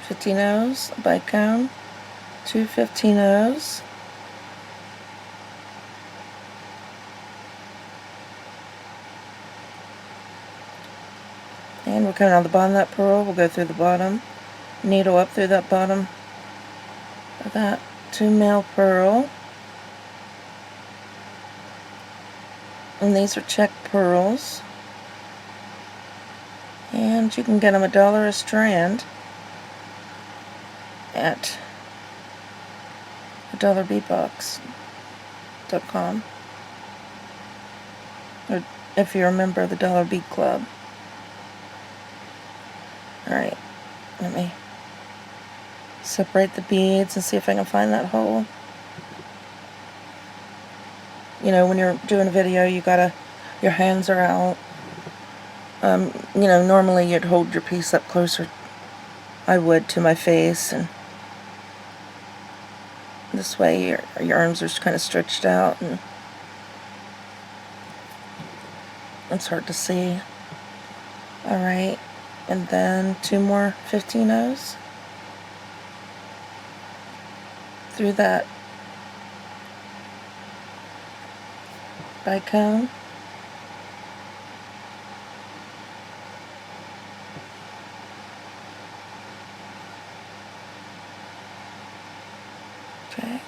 15-0s, a bicone, two 15-0s, and we're coming on the bottom of that pearl. We'll go through the bottom, needle up through that bottom of that 2 mil pearl. And these are Czech Pearls, and you can get them $1 a strand at $1beadbox.com, or if you're a member of the Dollar Bead Club. Alright, let me separate the beads and see if I can find that hole. You know, when you're doing a video, your hands are out. You know, normally you'd hold your piece up closer, I would, to my face, and this way your arms are kind of stretched out, and it's hard to see. Alright, and then two more 15-0s through that bicone. Okay,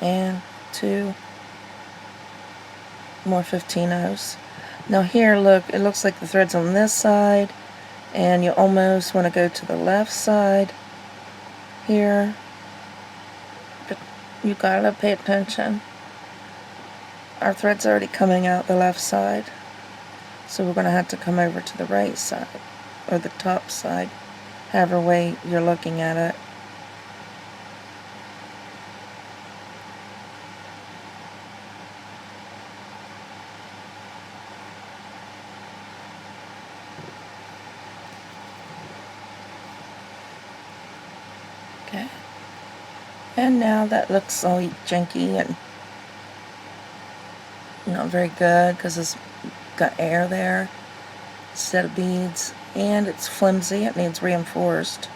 and two more 15-0s. Now here, look, it looks like the thread's on this side, and you almost want to go to the left side here, but you gotta pay attention. Our thread's already coming out the left side, so we're going to have to come over to the right side, or the top side, however way you're looking at it. Okay, and now that looks all janky and not very good because it's got air there instead of beads, and it's flimsy, it needs reinforced.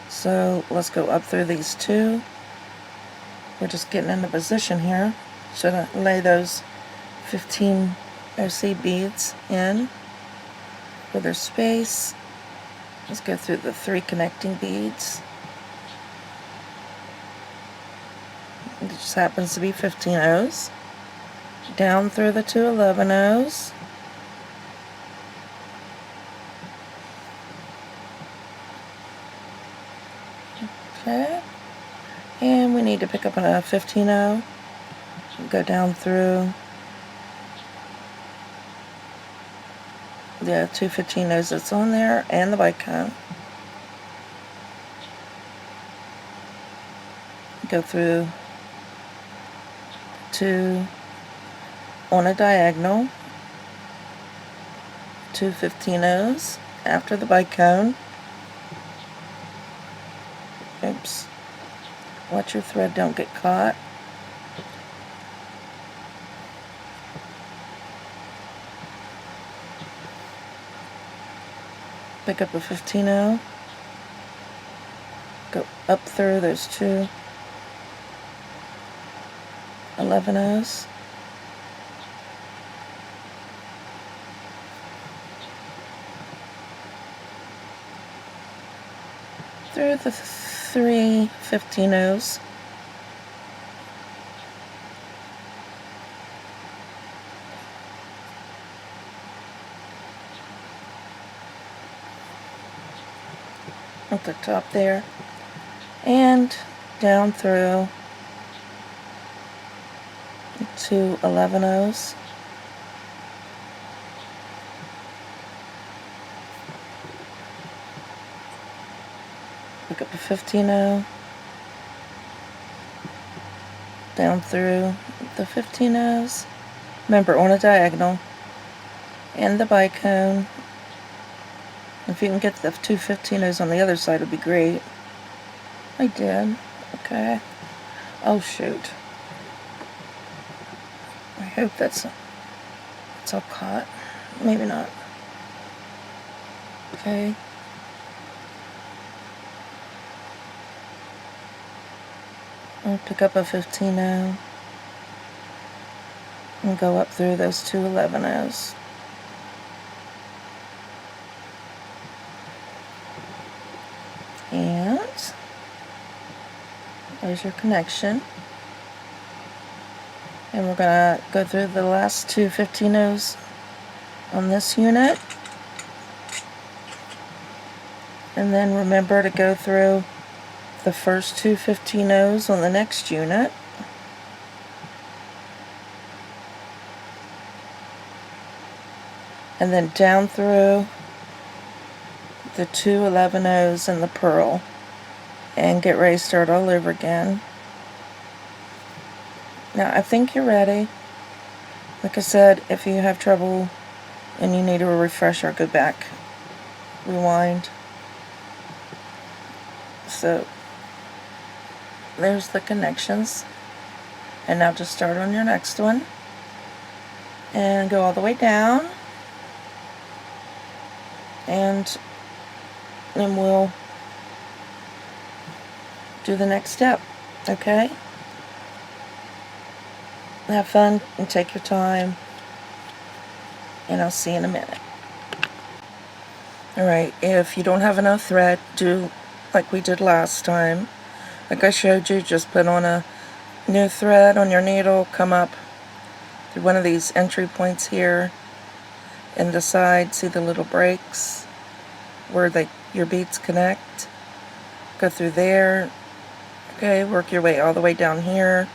So let's go up through these two. We're just getting into position here. Should I lay those 15 OC beads in with their space? Let's go through the 3 connecting beads. It just happens to be 15 O's. Down through the 2 11 O's. Okay. And we need to pick up a 15 O. Go down through the 2 15 O's that's on there and the bicone. Go through 2 on a diagonal, 2 15 O's after the bicone. Oops. Watch your thread don't get caught. Pick up a 15 O. Go up through those 2 11 O's. Through the 3 15 O's. At the top there, and down through 2 11 O's. Pick up a 15 O, down through the 15 O's. Remember, on a diagonal, and the bicone. If you can get the 2 15 O's on the other side, it would be great. I did. Okay. Oh, shoot. I hope it's all caught. Maybe not. Okay. I'll pick up a 15 O and go up through those 2 11 O's. And there's your connection. And we're going to go through the last 2 15 O's on this unit. And then remember to go through the first 2 15 O's on the next unit. And then down through the 2 11 O's and the pearl, and get ready to start all over again. Now I think you're ready. Like I said, if you have trouble and you need a refresher, go back, rewind. So there's the connections, and now just start on your next one and go all the way down, and then we'll do the next step. Okay? Have fun and take your time, and I'll see you in a minute. Alright, if you don't have enough thread, do like we did last time. Like I showed you, just put on a new thread on your needle, come up through one of these entry points here in the side, see the little breaks where your beads connect. Go through there. Okay, work your way all the way down here.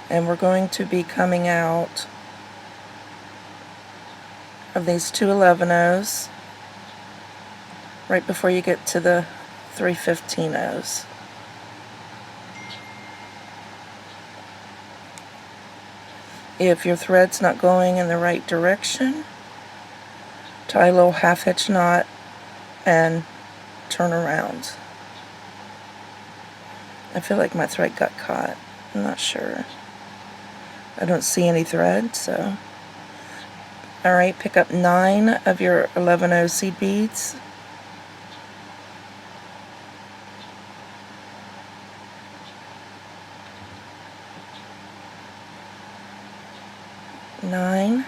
And we're going to be coming out of these 2 11 O's right before you get to the 3 15 O's. If your thread's not going in the right direction, tie a little half-hitch knot and turn around. I feel like my thread got caught. I'm not sure. I don't see any thread, so. Alright, pick up 9 of your 11-0 seed beads. Nine,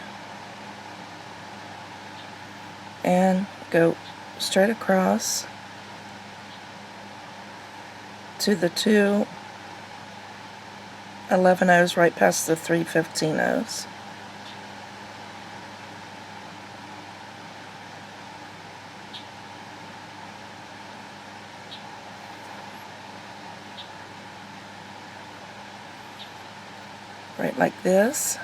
and go straight across to the 2 11-0s right past the 3 15-0s. Right like this.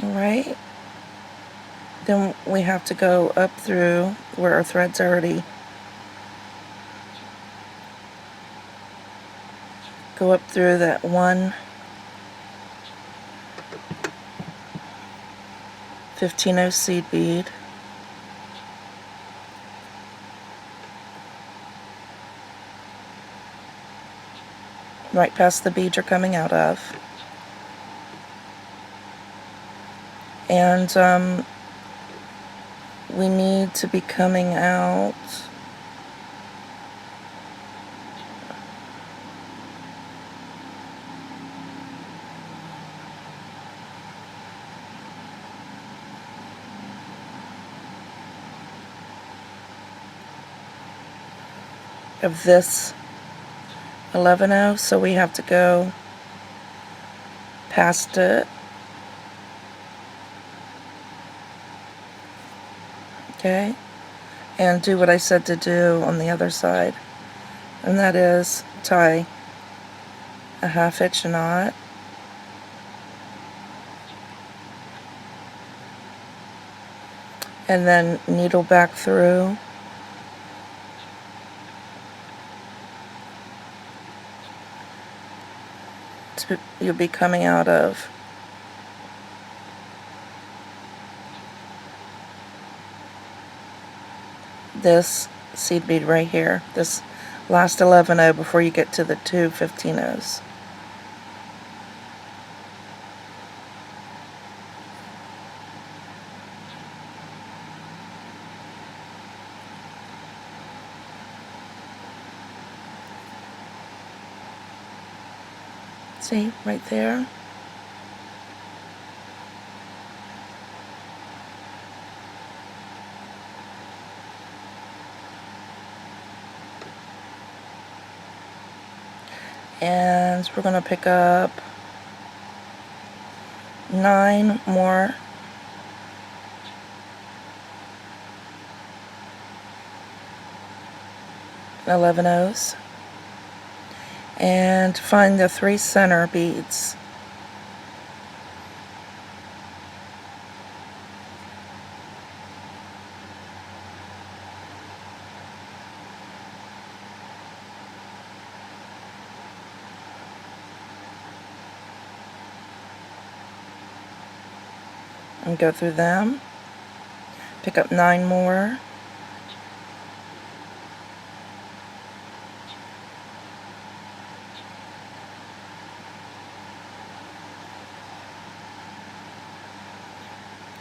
Alright, then we have to go up through where our thread's already. Go up through that 1 15-0 seed bead. Right past the bead you're coming out of. And we need to be coming out of this 11-0, so we have to go past it. Okay, and do what I said to do on the other side, and that is tie a 1/2 inch knot, and then needle back through to, you'll be coming out of this seed bead right here, this last 11-0 before you get to the 2 15-0s. See, right there. And we're going to pick up 9 more $11-0s and find the 3 center beads. And go through them, pick up 9 more,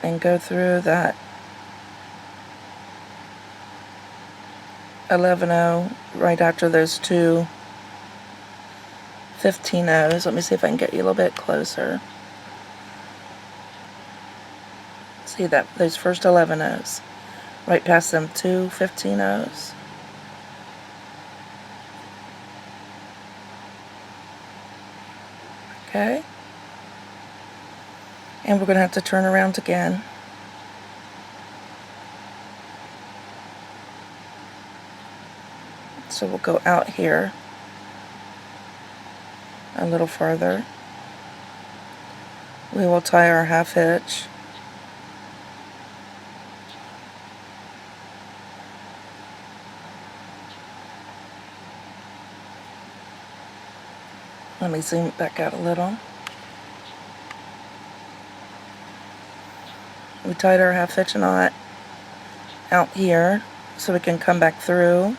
and go through that 11-0 right after those 2 15-0s. Let me see if I can get you a little bit closer. See that, those first 11-0s, right past them 2 15-0s. Okay, and we're going to have to turn around again. So we'll go out here a little farther. We will tie our 1/2 inch. Let me zoom it back out a little. We tied our half hitch knot out here so we can come back through.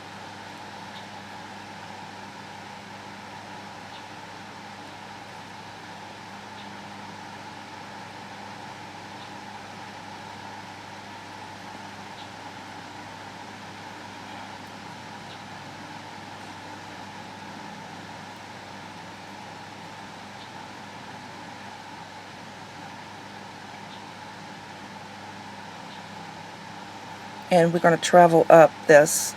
And we're going to travel up this.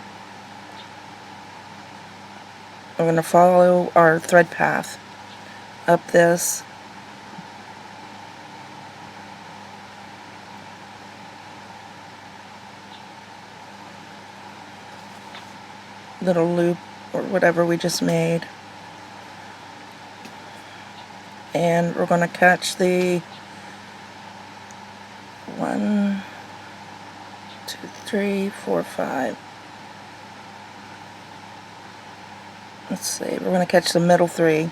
We're going to follow our thread path up this, little loop or whatever we just made, and we're going to catch the 1, 2, 3, 4, 5. Let's see, we're going to catch the middle 3.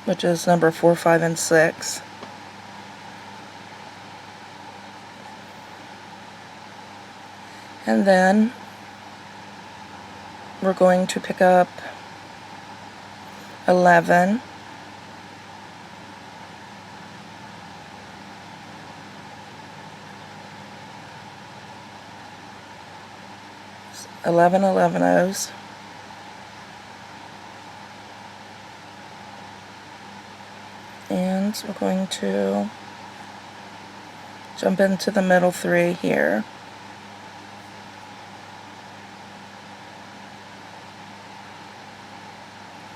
Which is number 4, 5, and 6. And then we're going to pick up 11, 11 11-ohs, and we're going to jump into the middle 3 here.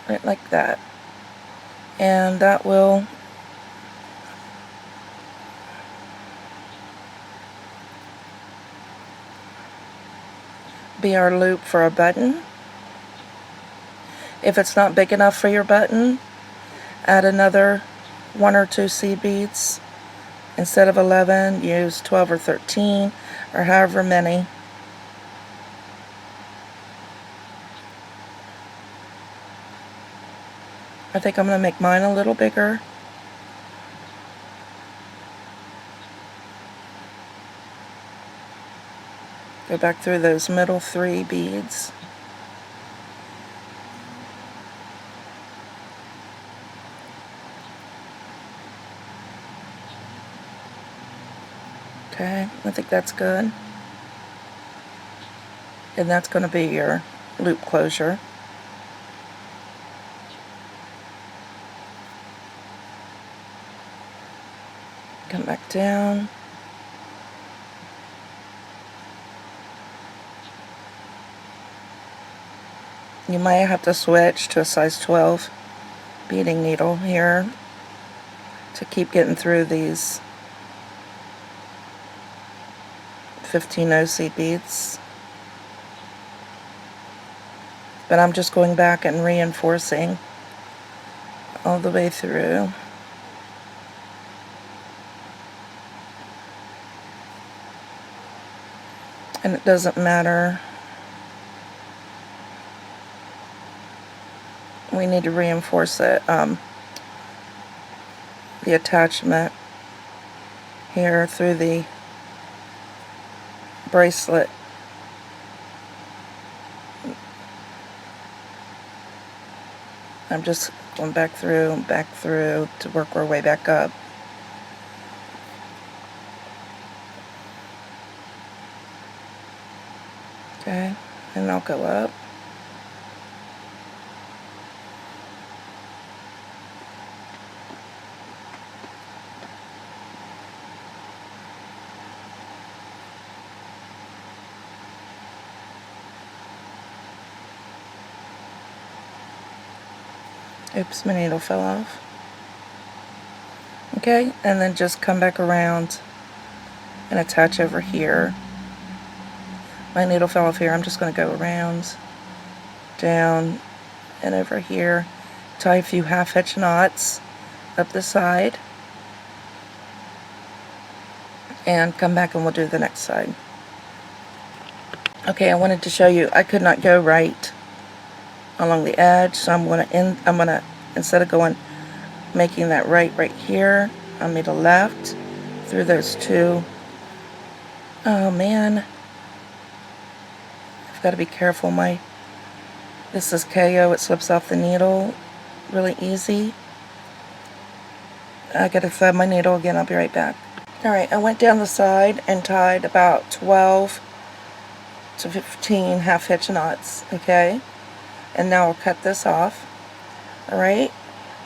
Right like that. And that will be our loop for a button. If it's not big enough for your button, add another 1 or 2 seed beads. Instead of 11, use 12 or 13 or however many. I think I'm going to make mine a little bigger. Go back through those middle 3 beads. Okay, I think that's good. And that's going to be your loop closure. Come back down. You might have to switch to a size 12 beading needle here to keep getting through these 15 seed beads. But I'm just going back and reinforcing all the way through. And it doesn't matter. We need to reinforce it, the attachment here through the bracelet. I'm just going back through and back through to work our way back up. Okay, and I'll go up. Oops, my needle fell off. Okay, and then just come back around and attach over here. My needle fell off here. I'm just going to go around, down, and over here. Tie a few half hitch knots up the side. And come back and we'll do the next side. Okay, I wanted to show you, I could not go right along the edge, so I'm gonna instead of making that right here, I made a left through those two. Oh man, I've got to be careful. This is KO, it slips off the needle really easy. I gotta thread my needle again, I'll be right back. Alright, I went down the side and tied about 12 to 15 half hitch knots, okay? And now I'll cut this off. Alright,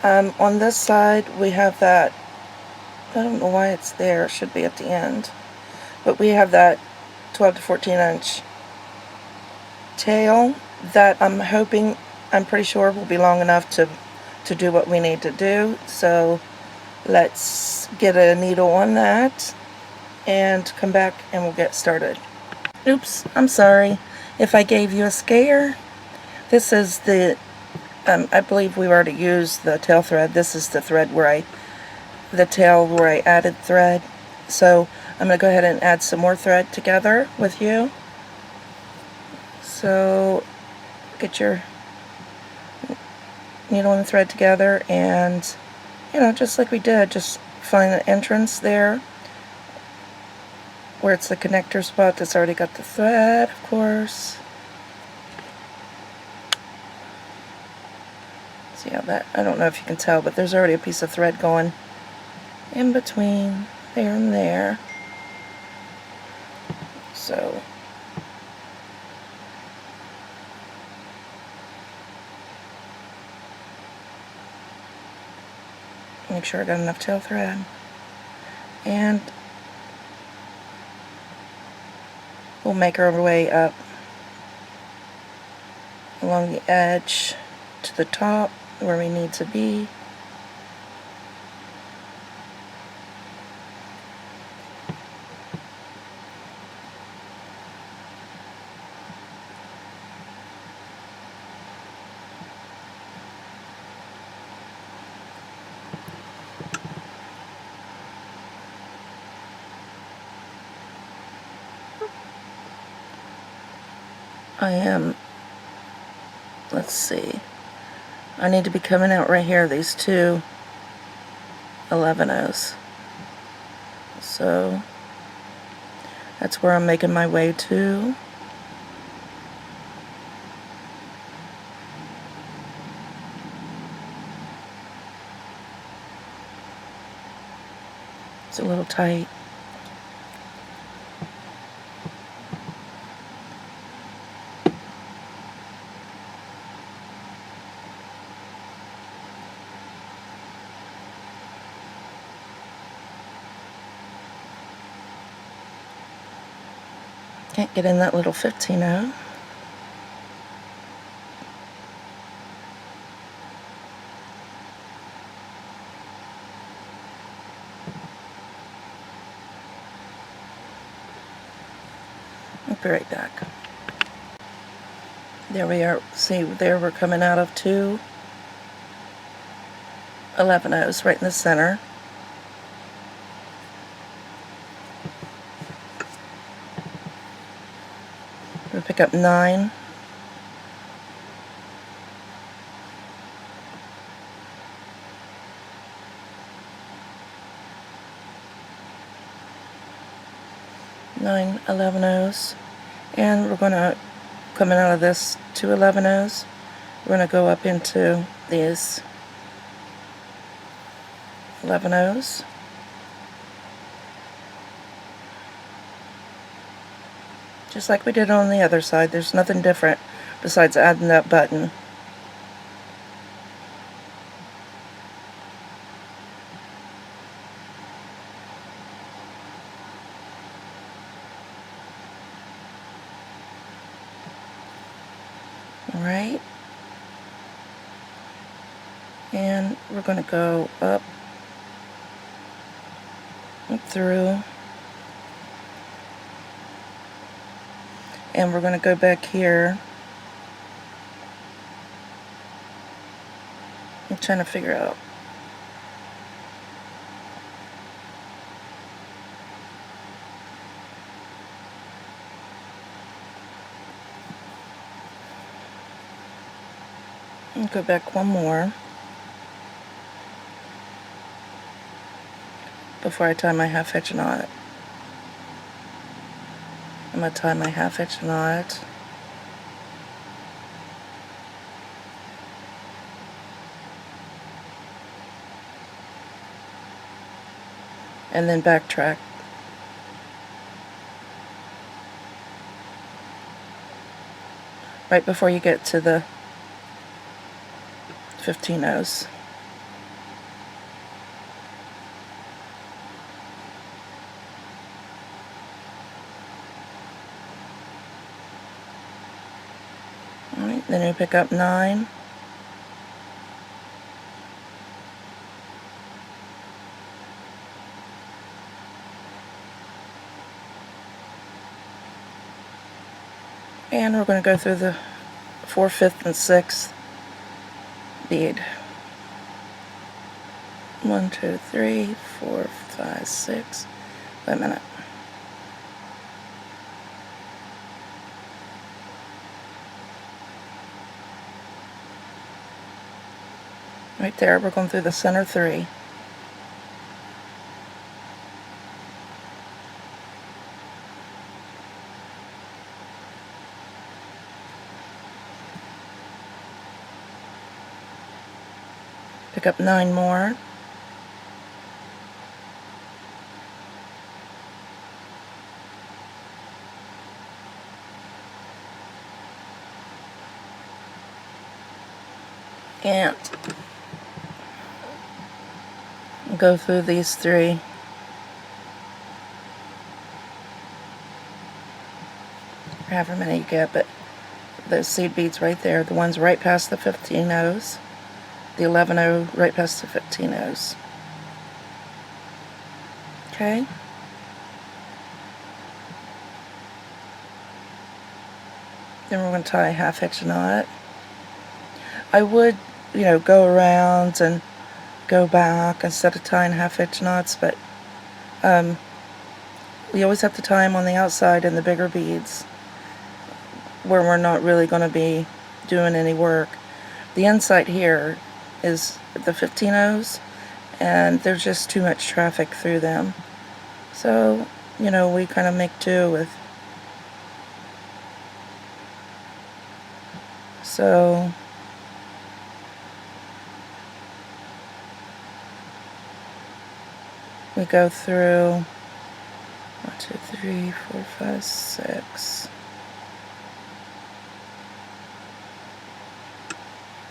on this side we have that, I don't know why it's there, it should be at the end, but we have that 12 to 14 inch tail that I'm pretty sure will be long enough to do what we need to do. So let's get a needle on that and come back and we'll get started. Oops, I'm sorry if I gave you a scare. This is the, I believe we already used the tail thread. This is the thread where the tail where I added thread. So I'm going to go ahead and add some more thread together with you. So get your needle and thread together, and just like we did, just find the entrance there where it's the connector spot that's already got the thread, of course. See how that, I don't know if you can tell, but there's already a piece of thread going in between there and there. So make sure I got enough tail thread, and we'll make our way up along the edge to the top where we need to be. Let's see, I need to be coming out right here, these two 11-ohs. So that's where I'm making my way to. It's a little tight. Can't get in that little 15-oh. I'll be right back. There we are. See, there we're coming out of two 11-ohs right in the center. We'll pick up 9. Nine 11-ohs, and we're going to, coming out of this, two 11-ohs, we're going to go up into these 11-ohs. Just like we did on the other side. There's nothing different besides adding that button. Alright, and we're going to go up through, and we're going to go back here. I'm trying to figure out. And go back one more before I tie my half hitch knot. I'm going to tie my half hitch knot. And then backtrack. Right before you get to the 15-0s. Alright, then you pick up 9. And we're going to go through the 4th, 5th, and 6th bead. 1, 2, 3, 4, 5, 6. Wait a minute. Right there, we're going through the center 3. Pick up 9 more. And go through these 3. However many you get, but those seed beads right there, the ones right past the 15-0s, the 11-0 right past the 15-0s. Okay? Then we're going to tie a half hitch knot. I would, go around and go back instead of tying half hitch knots, but we always have to tie them on the outside in the bigger beads where we're not really going to be doing any work. The inside here is the 15-0s, and there's just too much traffic through them. So, we kind of make do with. So, we go through 1, 2, 3, 4, 5, 6.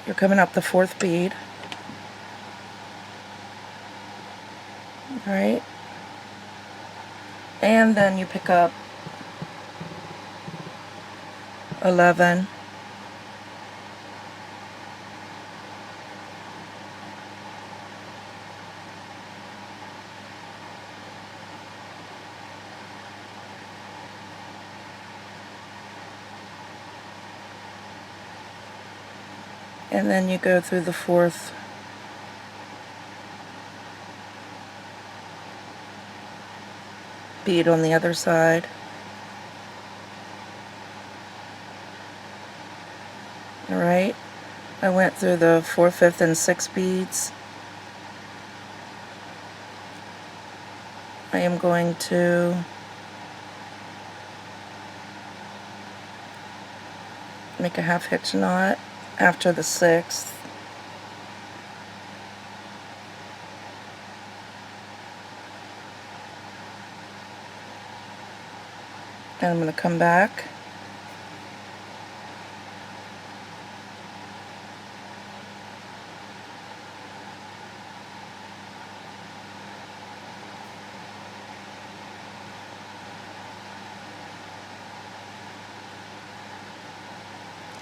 You're coming up the 4th bead. Alright? And then you pick up 11. And then you go through the 4th bead on the other side. Alright, I went through the 4th, 5th, and 6th beads. I am going to make a half hitch knot after the 6th. And I'm going to come back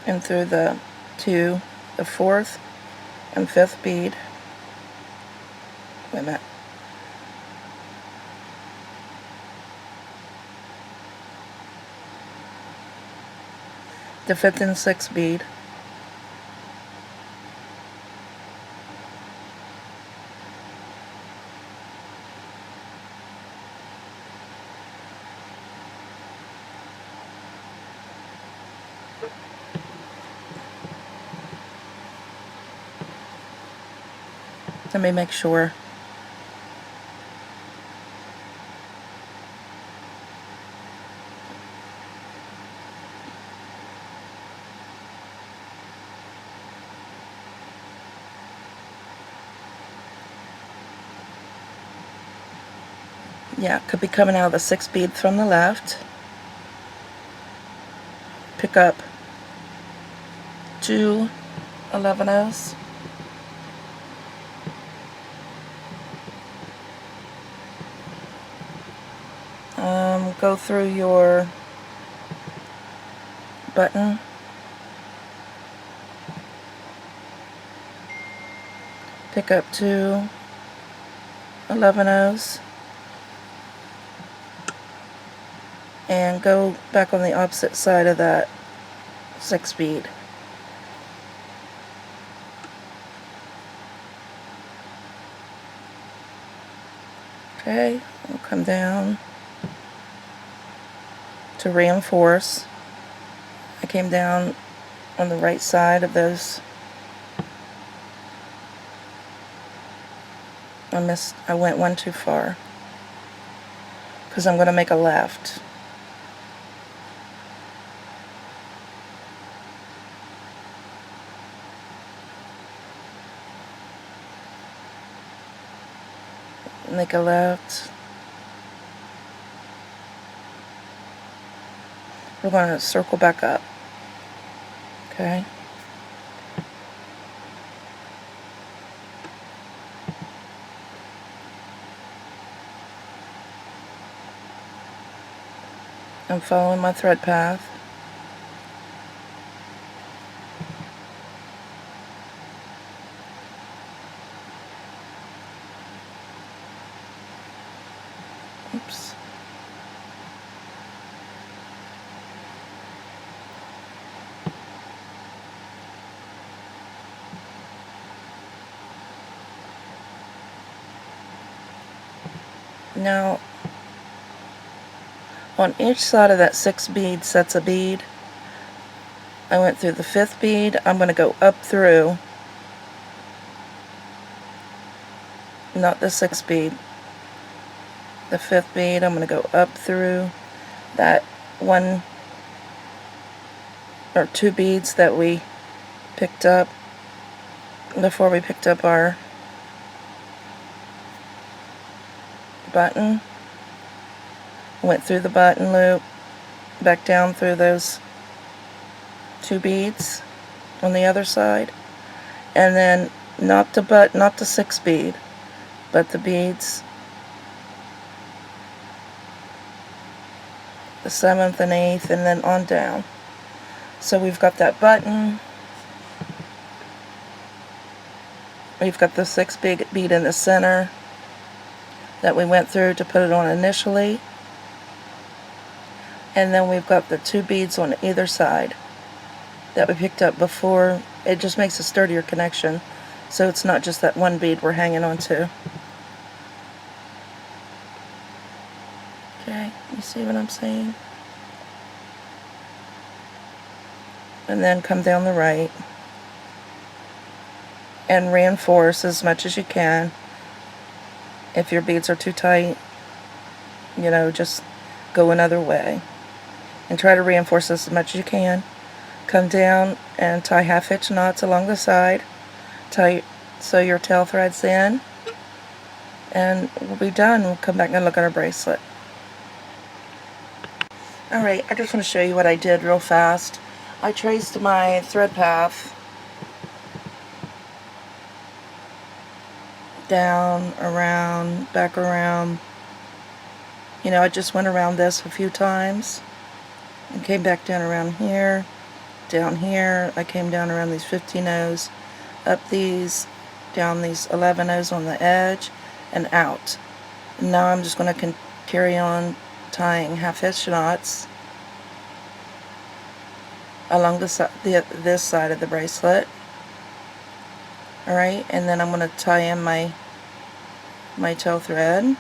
and through the 4th and 5th bead. Wait a minute. The 5th and 6th bead. Let me make sure. Yeah, it could be coming out of the 6 bead from the left. Pick up 2 11-ohs. Go through your button. Pick up 2 11-ohs. And go back on the opposite side of that 6 bead. Okay, we'll come down to reinforce. I came down on the right side of those. I went one too far because I'm going to make a left. Make a left. We're going to circle back up. Okay. I'm following my thread path. Oops. Now, on each side of that 6 bead sets a bead. I went through the 5th bead. I'm going to go up through, not the 6th bead, the 5th bead. I'm going to go up through that 1 or 2 beads that we picked up before we picked up our button. Went through the button loop, back down through those 2 beads on the other side, and then not the 6th bead, but the beads, the 7th and 8th, and then on down. So we've got that button, we've got the 6th bead in the center that we went through to put it on initially, and then we've got the 2 beads on either side that we picked up before. It just makes a sturdier connection, so it's not just that 1 bead we're hanging on to. Okay, you see what I'm saying? And then come down the right and reinforce as much as you can. If your beads are too tight, you know, just go another way and try to reinforce as much as you can. Come down and tie 1/2 inch knots along the side. Sew your tail threads in, and we'll be done. We'll come back and look at our bracelet. Alright, I just want to show you what I did real fast. I traced my thread path down, around, back around. You know, I just went around this a few times and came back down around here, down here. I came down around these 15-ohs, up these, down these 11-ohs on the edge, and out. And now I'm just going to carry on tying 1/2 inch knots along this side of the bracelet. Alright, and then I'm going to tie in my tail thread,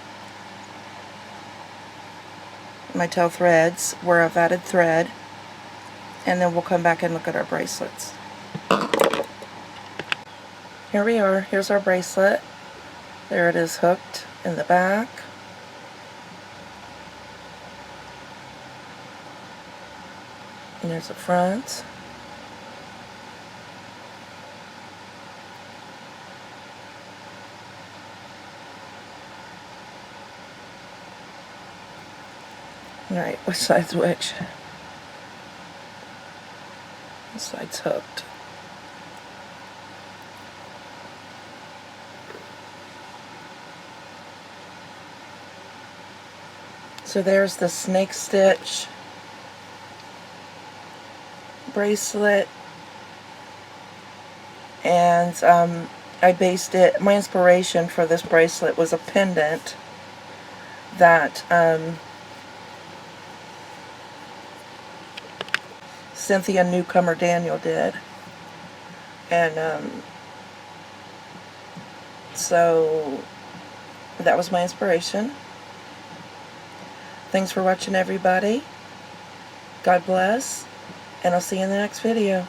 my tail threads where I've added thread, and then we'll come back and look at our bracelets. Here we are. Here's our bracelet. There it is hooked in the back. And there's the front. Alright, which side's which? This side's hooked. So there's the snake stitch bracelet, and I based it, my inspiration for this bracelet was a pendant that Cynthia Newcomer Daniel did, and so that was my inspiration. Thanks for watching, everybody. God bless, and I'll see you in the next video.